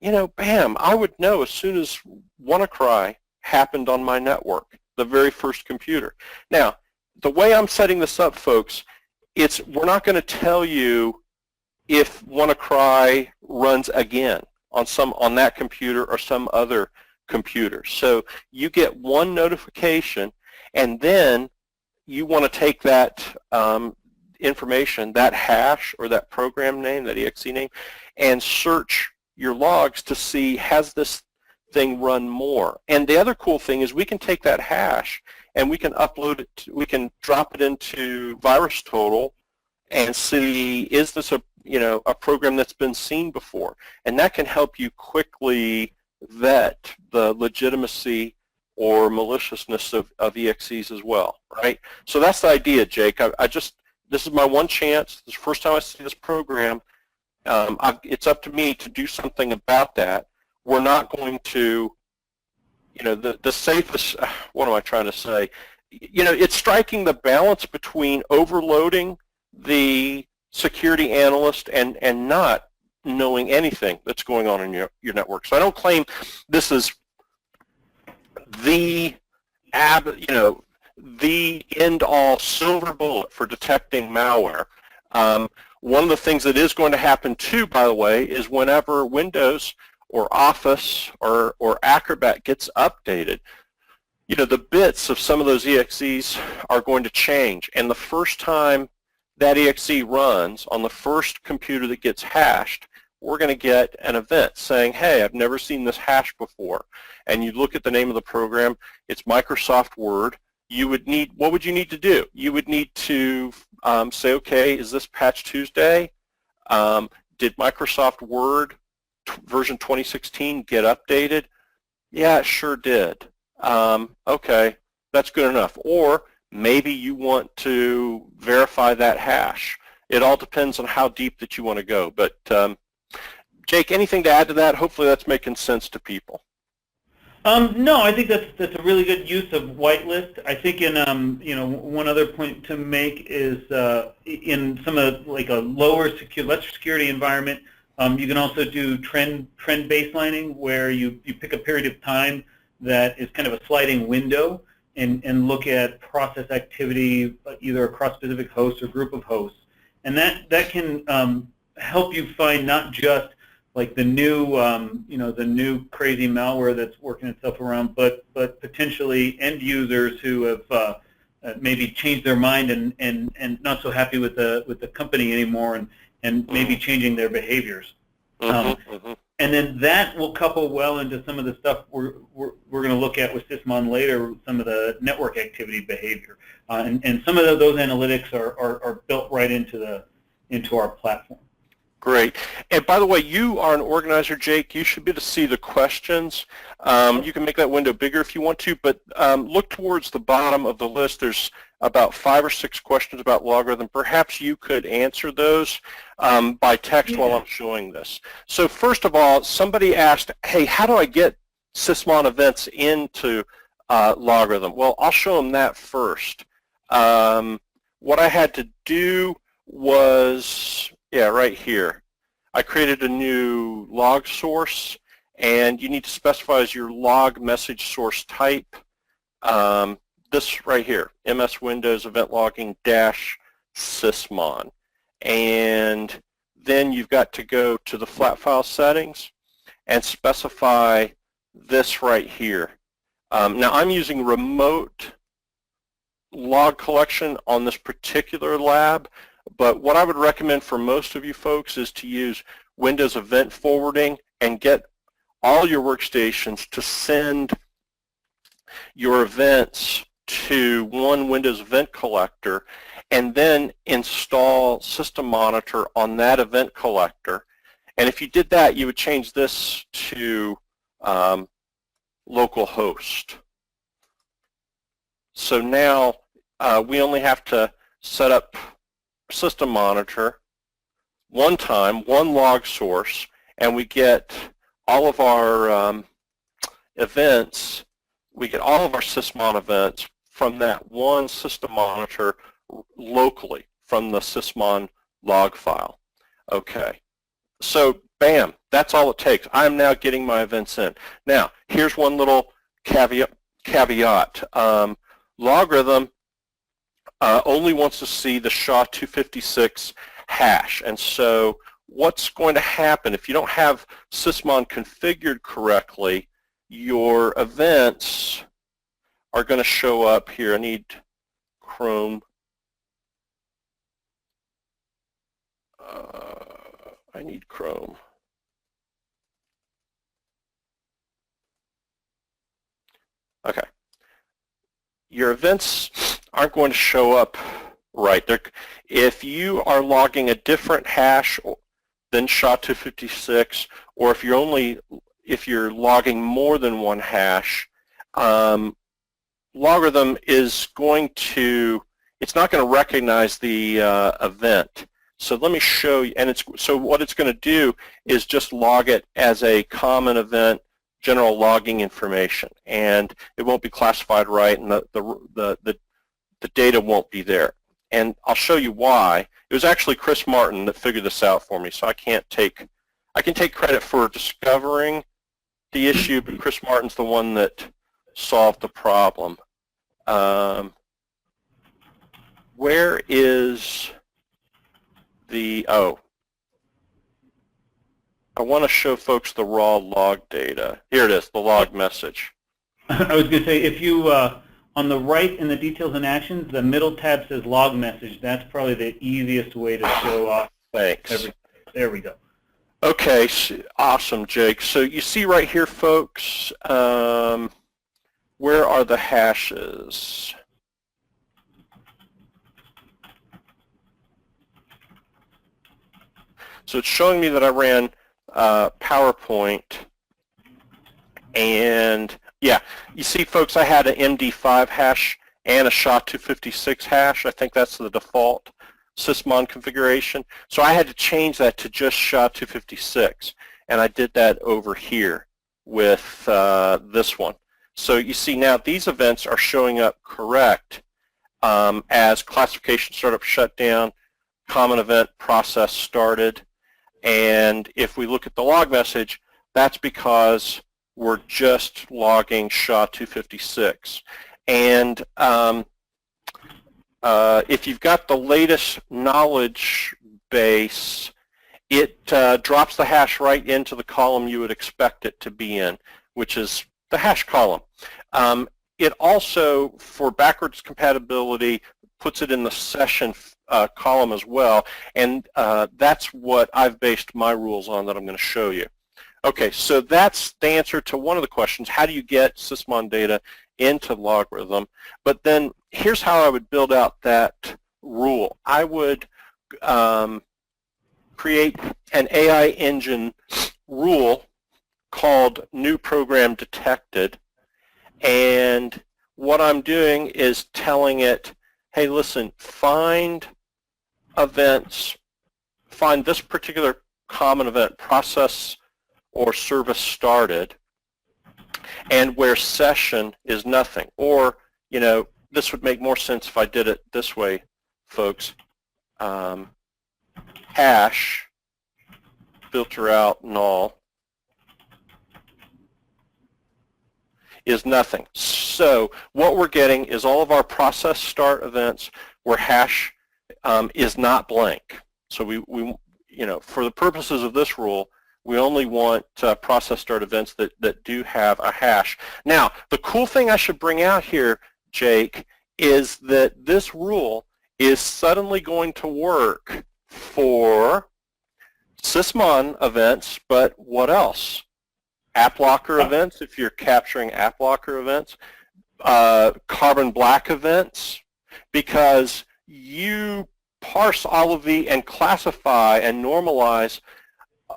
bam, I would know as soon as WannaCry happened on my network, the very first computer. Now, the way I'm setting this up, folks, we're not going to tell you if WannaCry runs again on that computer or some other computer. So you get one notification, and then you want to take that information, that hash or that program name, that exe name, and search your logs to see, has this thing run more? And the other cool thing is we can take that hash and we can upload it, we can drop it into VirusTotal and see, is this a program that's been seen before? And that can help you quickly vet the legitimacy or maliciousness of EXEs as well, right? So that's the idea, Jake. This is my one chance. This is the first time I see this program. It's up to me to do something about that. We're not going to, the safest, what am I trying to say? It's striking the balance between overloading the security analyst and not knowing anything that's going on in your network. So I don't claim this is the end-all silver bullet for detecting malware. One of the things that is going to happen too, by the way, is whenever Windows or Office or Acrobat gets updated, the bits of some of those EXEs are going to change. And the first time that EXE runs on the first computer that gets hashed, we're going to get an event saying, hey, I've never seen this hash before. And you look at the name of the program, it's Microsoft Word. What would you need to do? You would need to say, okay, is this patch Tuesday? Did Microsoft Word version 2016 get updated? Yeah, it sure did. Okay, that's good enough. Or maybe you want to verify that hash. It all depends on how deep that you want to go. But Jake, anything to add to that? Hopefully that's making sense to people. No, I think that's a really good use of whitelist. I think in one other point to make is in some of like a less security environment, you can also do trend baselining, where you pick a period of time that is kind of a sliding window and look at process activity either across specific hosts or group of hosts, and that can help you find not just like the new, the new crazy malware that's working itself around, but potentially end users who have maybe changed their mind and not so happy with the company anymore, and maybe changing their behaviors. And then that will couple well into some of the stuff we're going to look at with SysMon later, some of the network activity behavior, and some of those analytics are built right into our platform. Great. And by the way, you are an organizer, Jake. You should be able to see the questions. You can make that window bigger if you want to, but look towards the bottom of the list. There's about 5 or 6 questions about LogRhythm. Perhaps you could answer those by text while I'm showing this. So first of all, somebody asked, hey, how do I get SysMon events into LogRhythm? Well, I'll show them that first. What I had to do was, right here. I created a new log source, and you need to specify as your log message source type this right here, MS Windows Event Logging -sysmon. And then you've got to go to the flat file settings and specify this right here. Now I'm using remote log collection on this particular lab, but what I would recommend for most of you folks is to use Windows Event Forwarding and get all your workstations to send your events to one Windows Event Collector, and then install System Monitor on that event collector. And if you did that, you would change this to localhost. So now we only have to set up System Monitor one time, one log source, and we get all of our events, we get all of our SysMon events from that one System Monitor locally from the SysMon log file. Okay, so bam, that's all it takes. I'm now getting my events in. Now, here's one little caveat. LogRhythm only wants to see the SHA-256 hash, and so what's going to happen if you don't have SysMon configured correctly, your events are going to show up here. I need Chrome. I need Chrome. Okay. Your events aren't going to show up right. If you are logging a different hash than SHA-256, or if you're logging more than one hash, LogRhythm is going to, it's not going to recognize the event. So let me show you, and so what it's going to do is just log it as a common event, general logging information, and it won't be classified right, and the data won't be there. And I'll show you why. It was actually Chris Martin that figured this out for me, so I can take credit for discovering the issue, but Chris Martin's the one that solved the problem. Where is the, I want to show folks the raw log data. Here it is, the log message. I was going to say, if you, on the right in the details and actions, the middle tab says log message. That's probably the easiest way to show off. Thanks. Everything. There we go. Okay, awesome, Jake. So you see right here, folks, where are the hashes? So it's showing me that I ran PowerPoint, and yeah, you see, folks, I had an MD5 hash and a SHA-256 hash. I think that's the default SysMon configuration. So I had to change that to just SHA-256. and I did that over here with this one. So you see now these events are showing up correct as classification startup shutdown, common event process started, and if we look at the log message, that's because we're just logging SHA-256. And if you've got the latest knowledge base, it drops the hash right into the column you would expect it to be in, which is the hash column. It also, for backwards compatibility, puts it in the session column as well, and that's what I've based my rules on that I'm going to show you. Okay, so that's the answer to one of the questions. How do you get SysMon data into LogRhythm? But then here's how I would build out that rule. I would create an AI engine rule called new program detected, and what I'm doing is telling it, hey, listen, find events, find this particular common event, process or service started, and where session is nothing. Or, you know, this would make more sense if I did it this way, folks. Hash, filter out null, is nothing. So what we're getting is all of our process start events where hash is not blank. So we you know, for the purposes of this rule, we only want process start events that do have a hash. Now, the cool thing I should bring out here, Jake, is that this rule is suddenly going to work for SysMon events, but what else? App locker events, if you're capturing app locker events, carbon black events, because you parse all of the and classify and normalize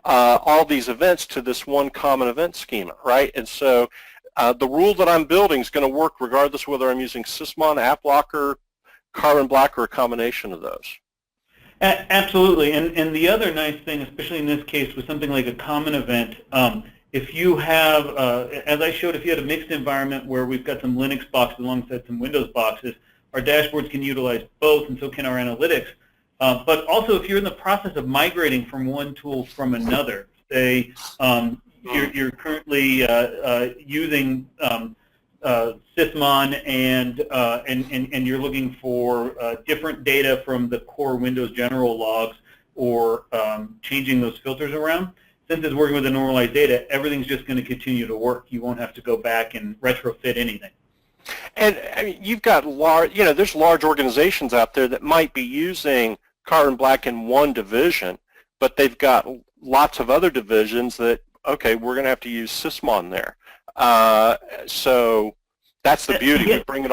all these events to this one common event schema, right? And so the rule that I'm building is going to work regardless of whether I'm using SysMon, app locker, carbon black, or a combination of those. Absolutely, and the other nice thing, especially in this case with something like a common event, if you have, as I showed, if you had a mixed environment where we've got some Linux boxes alongside some Windows boxes, our dashboards can utilize both, and so can our analytics. But also, if you're in the process of migrating from one tool from another, say you're currently using SysMon and you're looking for different data from the core Windows general logs, or changing those filters around. Since it's working with the normalized data, everything's just going to continue to work. You won't have to go back and retrofit anything. And I mean, you've got large, you know, there's large organizations out there that might be using carbon black in one division, but they've got lots of other divisions that, okay, we're going to have to use SysMon there. So that's the beauty. We bring it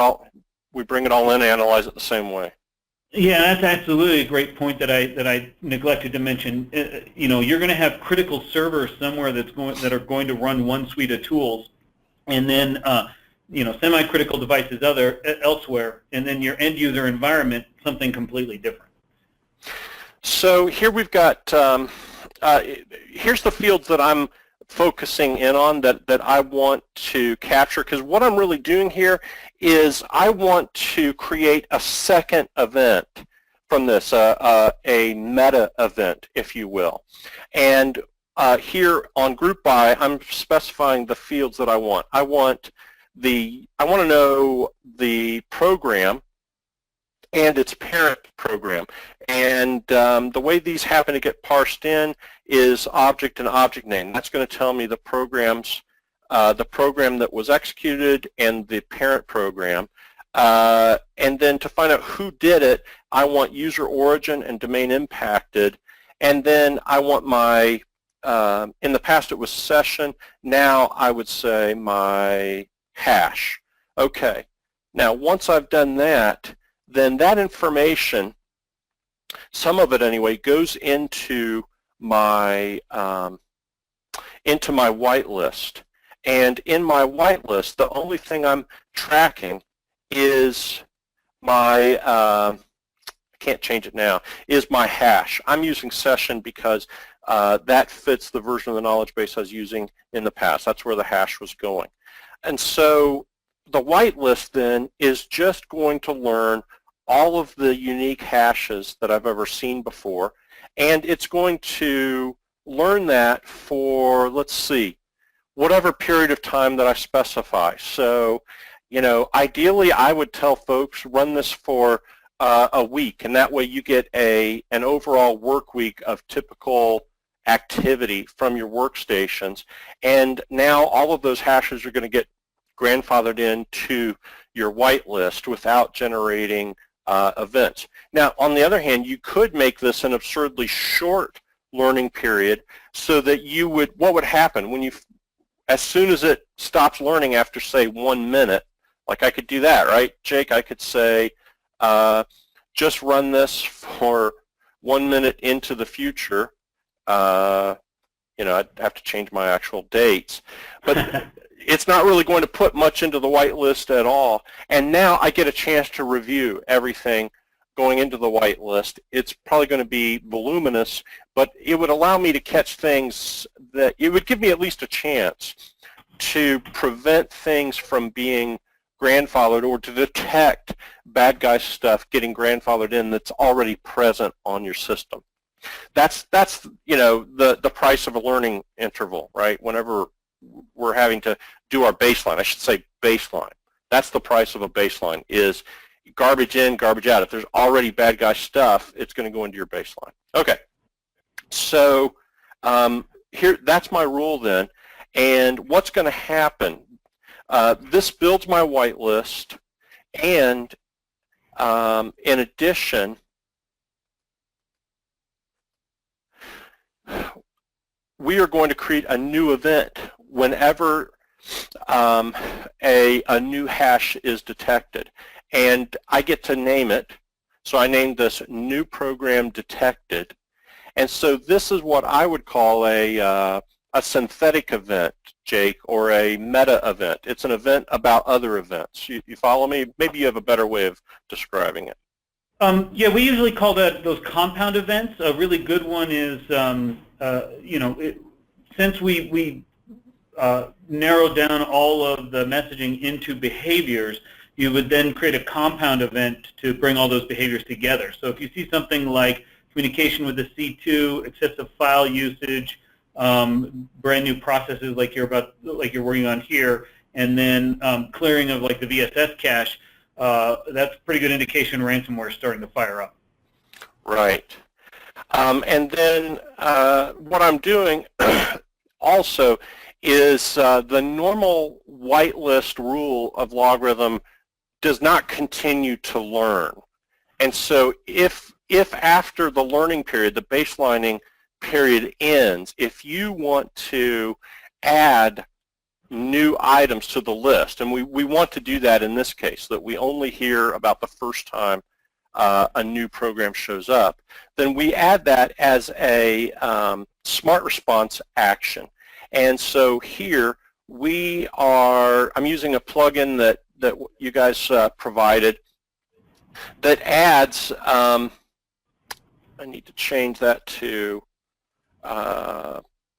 all in and analyze it the same way. Yeah, that's absolutely a great point that I neglected to mention. You know, you're going to have critical servers somewhere that are going to run one suite of tools, and then you know, semi-critical devices elsewhere, and then your end user environment something completely different. So here we've got here's the fields that I'm focusing in on that I want to capture, because what I'm really doing here is I want to create a second event from this, a meta event, if you will. And here on group by, I'm specifying the fields that I want. I want to know the program and its parent program. And the way these happen to get parsed in is object and object name. That's going to tell me the programs, the program that was executed and the parent program. And then to find out who did it, I want user origin and domain impacted. And then I want my, in the past it was session, now I would say my hash. Okay, now once I've done that, then that information, some of it anyway, goes into my whitelist. And in my whitelist, the only thing I'm tracking is my, I can't change it now, is my hash. I'm using session because that fits the version of the knowledge base I was using in the past. That's where the hash was going. And so the whitelist then is just going to learn all of the unique hashes that I've ever seen before, and it's going to learn that for, let's see, whatever period of time that I specify. So, you know, ideally I would tell folks run this for a week, and that way you get an overall work week of typical activity from your workstations, and now all of those hashes are going to get grandfathered into your whitelist without generating events. Now, on the other hand, you could make this an absurdly short learning period so that you would, what would happen when you, as soon as it stops learning after, say, 1 minute, like I could do that, right, Jake? I could say, just run this for 1 minute into the future. You know, I'd have to change my actual dates, but it's not really going to put much into the whitelist at all. And now I get a chance to review everything going into the whitelist. It's probably going to be voluminous, but it would allow me to catch things that, it would give me at least a chance to prevent things from being grandfathered or to detect bad guy stuff getting grandfathered in that's already present on your system. That's you know, the price of a learning interval, right? Whenever we're having to do our baseline, I should say baseline. That's the price of a baseline, is garbage in, garbage out. If there's already bad guy stuff, it's going to go into your baseline. Okay, so here, that's my rule then. And what's going to happen? This builds my whitelist, and in addition, we are going to create a new event whenever a new hash is detected. And I get to name it. So I named this new program detected. And so this is what I would call a synthetic event, Jake, or a meta event. It's an event about other events. You follow me? Maybe you have a better way of describing it. Yeah, we usually call that those compound events. A really good one is, you know, since we narrowed down all of the messaging into behaviors, you would then create a compound event to bring all those behaviors together. So if you see something like communication with the C2, excessive file usage, brand new processes like you're working on here, and then clearing of like the VSS cache, that's a pretty good indication ransomware is starting to fire up. Right. And then what I'm doing also is the normal whitelist rule of LogRhythm does not continue to learn. And so if after the learning period, the baselining period ends, if you want to add new items to the list, and we want to do that in this case, so that we only hear about the first time a new program shows up, then we add that as a smart response action. And so here I'm using a plugin that you guys provided that adds, I need to change that to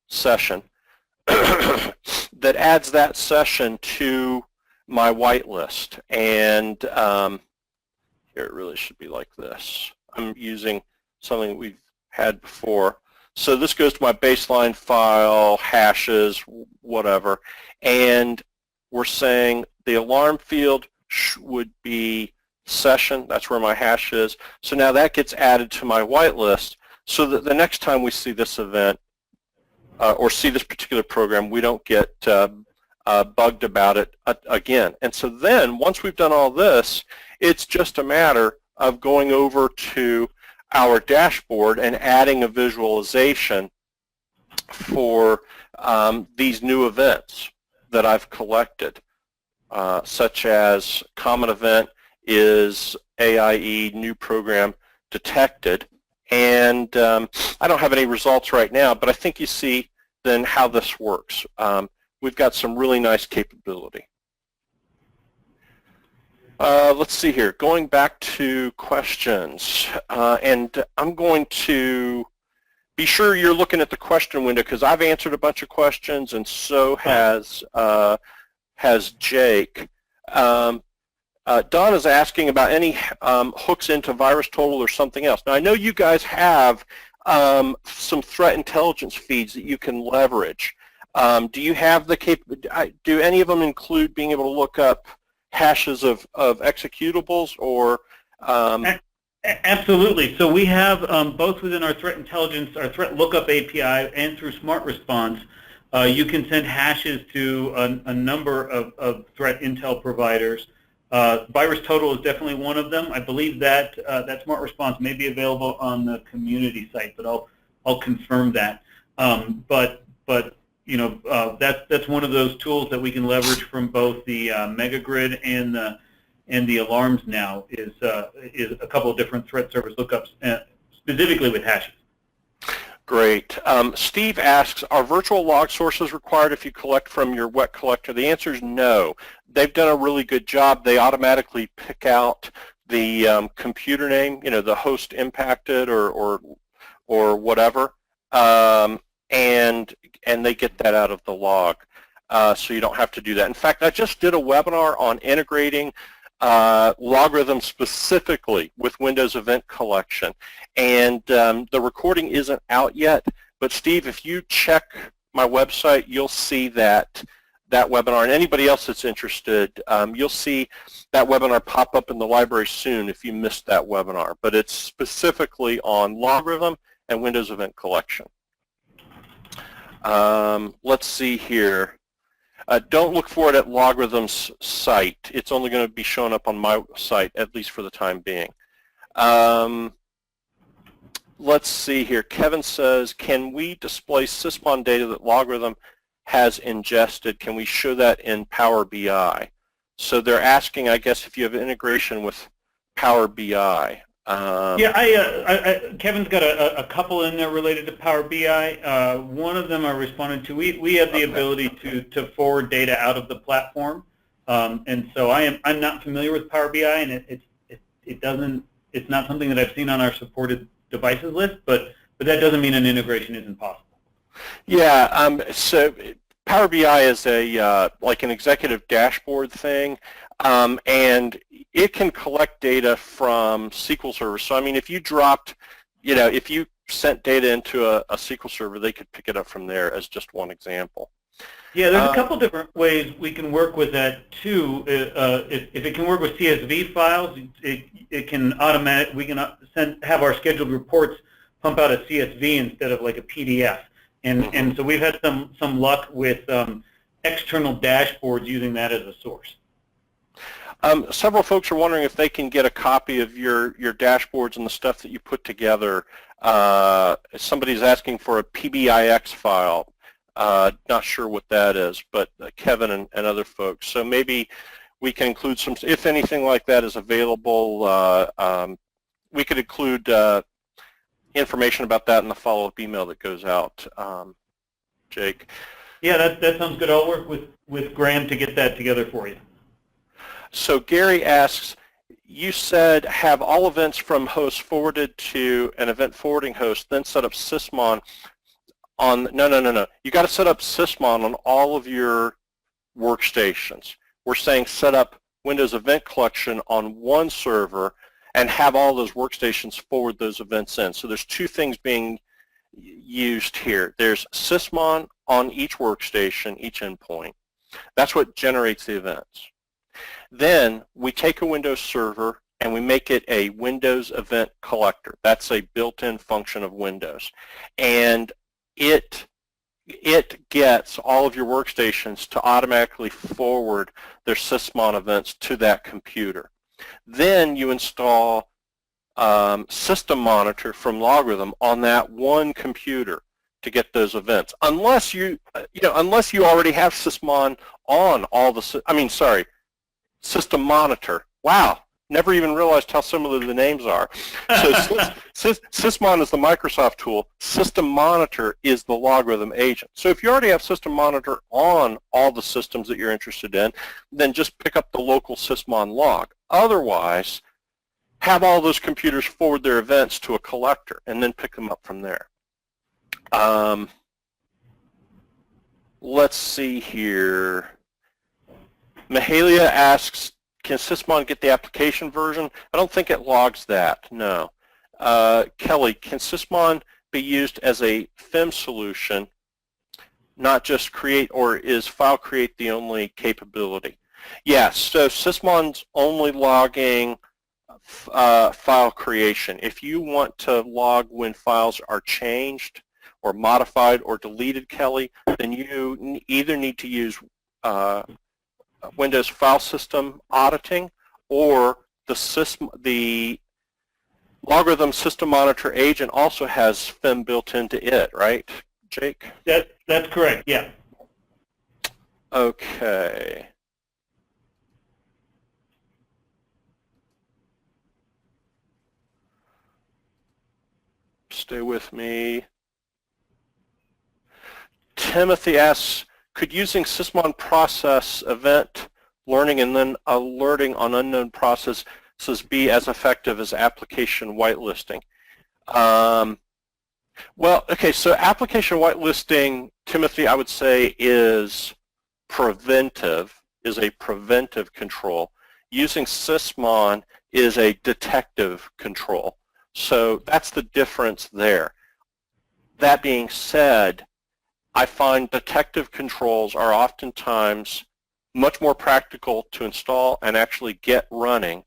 session, that adds that session to my whitelist. And here it really should be like this. I'm using something that we've had before. So this goes to my baseline file, hashes, whatever, and we're saying the alarm field would be session. That's where my hash is. So now that gets added to my whitelist so that the next time we see this event or see this particular program, we don't get bugged about it again. And so then once we've done all this, it's just a matter of going over to our dashboard and adding a visualization for these new events that I've collected, such as common event is AIE new program detected. And I don't have any results right now, but I think you see then how this works. We've got some really nice capability. Let's see here, going back to questions, and I'm going to be sure you're looking at the question window, because I've answered a bunch of questions, and so has Jake. Don is asking about any hooks into VirusTotal or something else. Now, I know you guys have some threat intelligence feeds that you can leverage. Do you have the do any of them include being able to look up hashes of executables, or? Absolutely. So we have both within our threat intelligence, our threat lookup API, and through Smart Response, you can send hashes to a number of threat intel providers. VirusTotal is definitely one of them. I believe that that Smart Response may be available on the community site, but I'll confirm that. But you know, that's one of those tools that we can leverage from both the MegaGrid and the alarms now is a couple of different threat service lookups, specifically with hashes. Great. Steve asks, are virtual log sources required if you collect from your wet collector? The answer is no. They've done a really good job. They automatically pick out the computer name, you know, the host impacted or whatever, and they get that out of the log, so you don't have to do that. In fact, I just did a webinar on integrating LogRhythm specifically with Windows Event Collection, and the recording isn't out yet, but Steve, if you check my website, you'll see that webinar, and anybody else that's interested, you'll see that webinar pop up in the library soon if you missed that webinar, but it's specifically on LogRhythm and Windows Event Collection. Let's see here. Don't look for it at LogRhythm's site. It's only going to be showing up on my site, at least for the time being. Let's see here. Kevin says, can we display SysMon data that LogRhythm has ingested? Can we show that in Power BI? So they're asking, I guess, if you have integration with Power BI. Yeah, Kevin's got a couple in there related to Power BI. One of them I responded to. We have the ability to forward data out of the platform, and so I'm not familiar with Power BI, and it's not something that I've seen on our supported devices list, but that doesn't mean an integration isn't possible. Yeah, so Power BI is like an executive dashboard thing, and it can collect data from SQL servers. So I mean, if you dropped, you know, if you sent data into a SQL server, they could pick it up from there, as just one example. Yeah, there's a couple different ways we can work with that too. If it can work with CSV files, it can we can have our scheduled reports pump out a CSV instead of like a PDF. And so we've had some luck with external dashboards using that as a source. Several folks are wondering if they can get a copy of your dashboards and the stuff that you put together. Somebody's asking for a PBIX file. Not sure what that is, but Kevin and other folks. So maybe we can include some, if anything like that is available, we could include information about that in the follow-up email that goes out, Jake. Yeah, that sounds good. I'll work with Graham to get that together for you. So Gary asks, you said have all events from hosts forwarded to an event forwarding host, then set up SysMon on, no. You got to set up SysMon on all of your workstations. We're saying set up Windows Event Collection on one server and have all those workstations forward those events in. So there's two things being used here. There's SysMon on each workstation, each endpoint. That's what generates the events. Then we take a Windows server and we make it a Windows Event Collector. That's a built-in function of Windows. And it gets all of your workstations to automatically forward their SysMon events to that computer. Then you install System Monitor from LogRhythm on that one computer to get those events. Unless you already have SysMon on all the, System Monitor. Wow, never even realized how similar the names are. So SysMon is the Microsoft tool. System Monitor is the LogRhythm agent. So if you already have System Monitor on all the systems that you're interested in, then just pick up the local SysMon log. Otherwise, have all those computers forward their events to a collector and then pick them up from there. Let's see here. Mahalia asks, can SysMon get the application version? I don't think it logs that, no. Kelly, can SysMon be used as a FIM solution, not just create, or is file create the only capability? Yes, so SysMon's only logging file creation. If you want to log when files are changed or modified or deleted, Kelly, then you either need to use Windows File System Auditing or the LogRhythm System Monitor agent also has FIM built into it, right, Jake? That's correct, yeah. Okay. Stay with me. Timothy asks, could using SysMon process event learning and then alerting on unknown processes be as effective as application whitelisting? Well, okay, so application whitelisting, Timothy, I would say is a preventive control. Using SysMon is a detective control. So that's the difference there. That being said, I find detective controls are oftentimes much more practical to install and actually get running,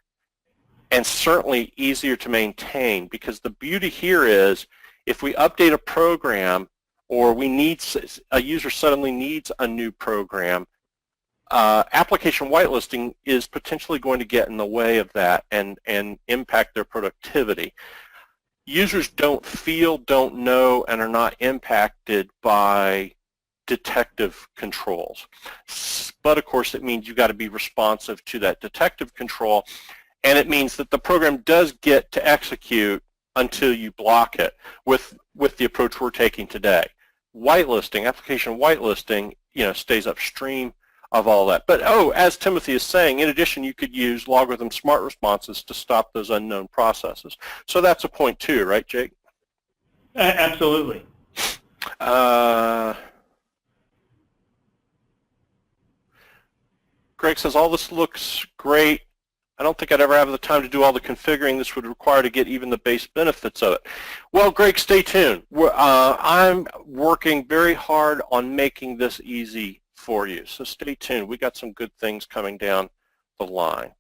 and certainly easier to maintain, because the beauty here is if we update a program or a user suddenly needs a new program, application whitelisting is potentially going to get in the way of that and impact their productivity. Users don't feel, don't know, and are not impacted by detective controls. But of course it means you've got to be responsive to that detective control, and it means that the program does get to execute until you block it with the approach we're taking today. Whitelisting, application whitelisting, stays upstream of all that. But as Timothy is saying, in addition, you could use LogRhythm smart responses to stop those unknown processes. So that's a point too, right, Jake? Absolutely. Greg says, all this looks great. I don't think I'd ever have the time to do all the configuring this would require to get even the base benefits of it. Well, Greg, stay tuned. I'm working very hard on making this easy for you, so stay tuned. We got some good things coming down the line.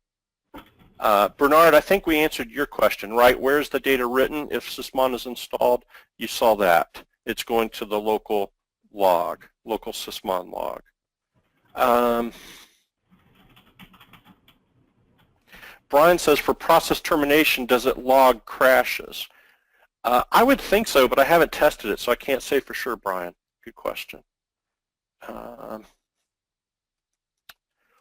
Bernard, I think we answered your question, right? Where's the data written if SysMon is installed? You saw that. It's going to the local log, local SysMon log. Brian says, for process termination, does it log crashes? I would think so, but I haven't tested it, so I can't say for sure, Brian. Good question.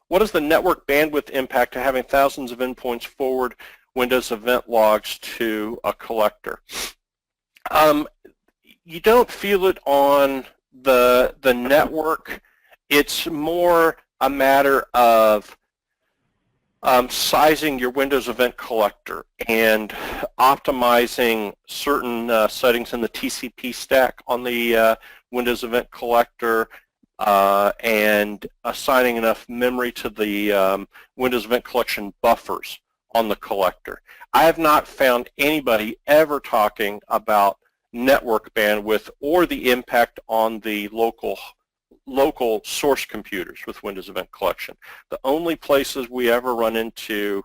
What is the network bandwidth impact to having thousands of endpoints forward Windows event logs to a collector? You don't feel it on the network. It's more a matter of sizing your Windows Event Collector and optimizing certain settings in the TCP stack on the Windows Event Collector and assigning enough memory to the Windows Event Collection buffers on the collector. I have not found anybody ever talking about network bandwidth or the impact on the local source computers with Windows Event Collection. The only places we ever run into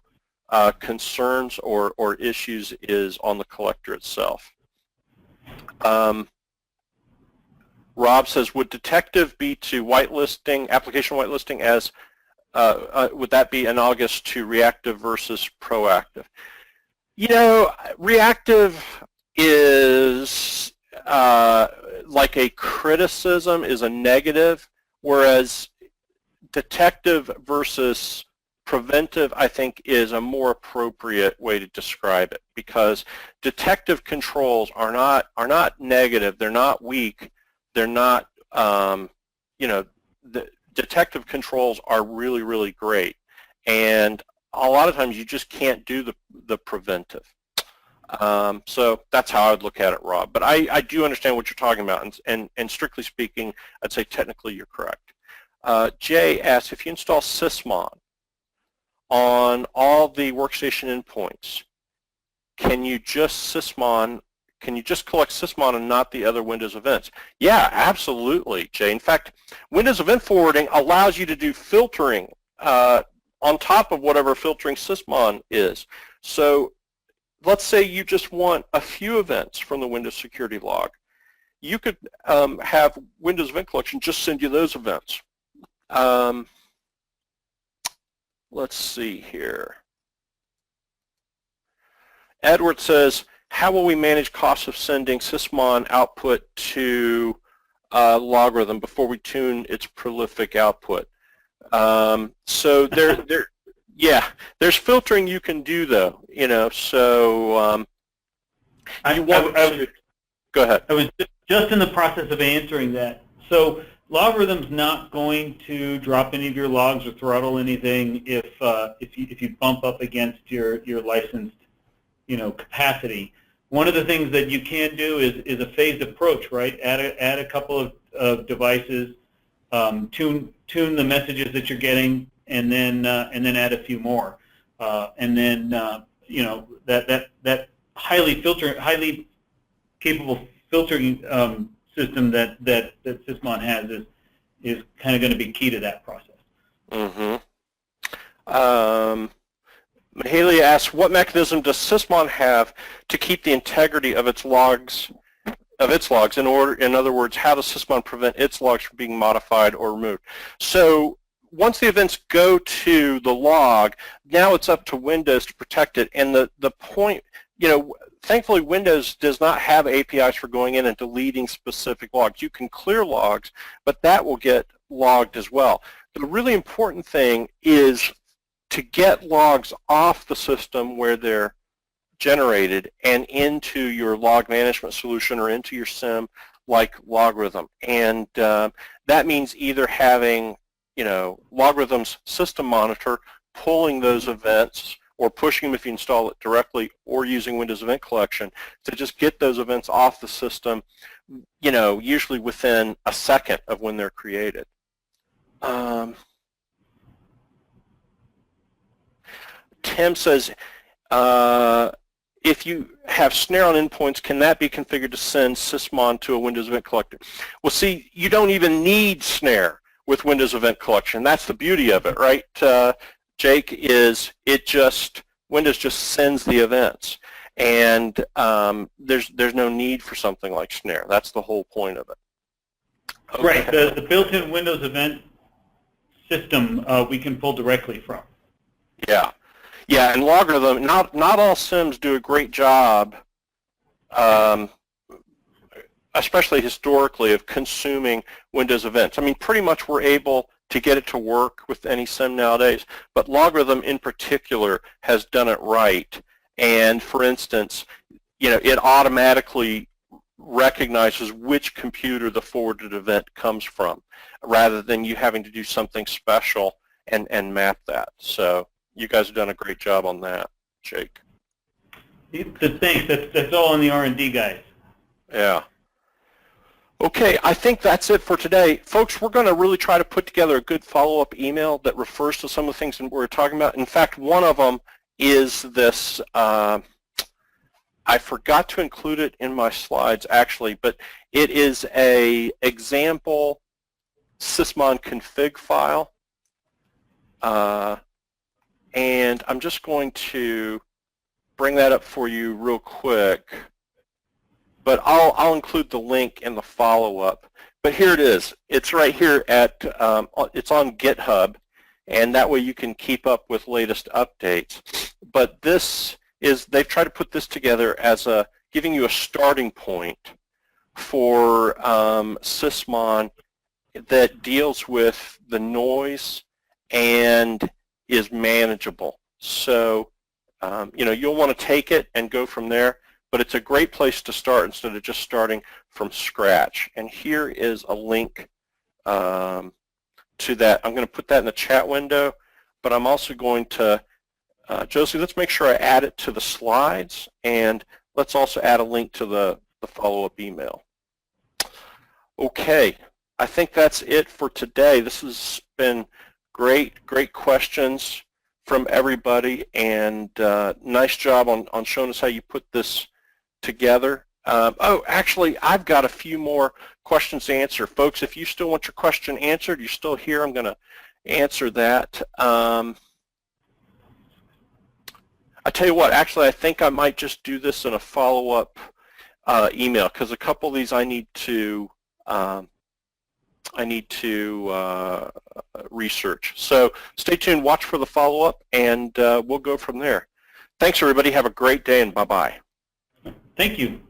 concerns or issues is on the collector itself. Rob says, would detective be to whitelisting, application whitelisting, as would that be analogous to reactive versus proactive? Reactive is like a criticism, is a negative, whereas detective versus preventive, I think, is a more appropriate way to describe it, because detective controls are not negative, they're not weak, they're not, the detective controls are really, really great, and a lot of times you just can't do the preventive. So that's how I would look at it, Rob. But I do understand what you're talking about, and strictly speaking, I'd say technically you're correct. Jay asks, if you install SysMon on all the workstation endpoints, can you just collect SysMon and not the other Windows events? Yeah, absolutely, Jay. In fact, Windows Event Forwarding allows you to do filtering on top of whatever filtering SysMon is. So let's say you just want a few events from the Windows security log. You could have Windows Event Collection just send you those events. Let's see here. Edward says, how will we manage costs of sending SysMon output to LogRhythm before we tune its prolific output? So yeah, there's filtering you can do though, so go ahead. I was just in the process of answering that. So LogRhythm's not going to drop any of your logs or throttle anything if you bump up against your licensed capacity. One of the things that you can do is a phased approach, right? Add a couple of devices, tune the messages that you're getting, and then add a few more, and then that highly capable filtering system that SysMon has is kind of going to be key to that process. Mm-hmm. Mahalia asks, what mechanism does SysMon have to keep the integrity of its logs? In other words, how does SysMon prevent its logs from being modified or removed? So once the events go to the log, now it's up to Windows to protect it. And the point, thankfully Windows does not have APIs for going in and deleting specific logs. You can clear logs, but that will get logged as well. The really important thing is to get logs off the system where they're generated and into your log management solution or into your SIM like LogRhythm. And that means either having LogRhythm's system monitor pulling those events or pushing them if you install it directly, or using Windows Event Collection to just get those events off the system, usually within a second of when they're created. Tim says, if you have snare on endpoints, can that be configured to send SysMon to a Windows Event Collector? Well, see, you don't even need snare with Windows Event Collection. That's the beauty of it, right, Jake, is Windows just sends the events. And there's no need for something like snare. That's the whole point of it. Okay. Right, the built-in Windows Event system we can pull directly from. Yeah. Yeah, and LogRhythm, not all SIMs do a great job, especially historically, of consuming Windows events. I mean, pretty much we're able to get it to work with any SIM nowadays, but LogRhythm in particular has done it right. And for instance, it automatically recognizes which computer the forwarded event comes from, rather than you having to do something special and map that. So you guys have done a great job on that, Jake. Thanks. That's all on the R&D guys. Yeah. Okay, I think that's it for today. Folks, we're going to really try to put together a good follow-up email that refers to some of the things that we're talking about. In fact, one of them is this, I forgot to include it in my slides actually, but it is a example SysMon config file. And I'm just going to bring that up for you real quick. But I'll include the link in the follow-up. But here it is. It's right here it's on GitHub, and that way you can keep up with latest updates. But they've tried to put this together as giving you a starting point for SysMon that deals with the noise and is manageable. So, you'll want to take it and go from there. But it's a great place to start instead of just starting from scratch. And here is a link to that. I'm going to put that in the chat window, but I'm also going to Josie, let's make sure I add it to the slides, and let's also add a link to the follow-up email. Okay, I think that's it for today. This has been great questions from everybody, and nice job on showing us how you put this together. Oh, actually, I've got a few more questions to answer. Folks, if you still want your question answered, you're still here, I'm going to answer that. I tell you what, actually, I think I might just do this in a follow-up email, because a couple of these I need to research. So stay tuned, watch for the follow-up, and we'll go from there. Thanks, everybody. Have a great day, and bye-bye. Thank you.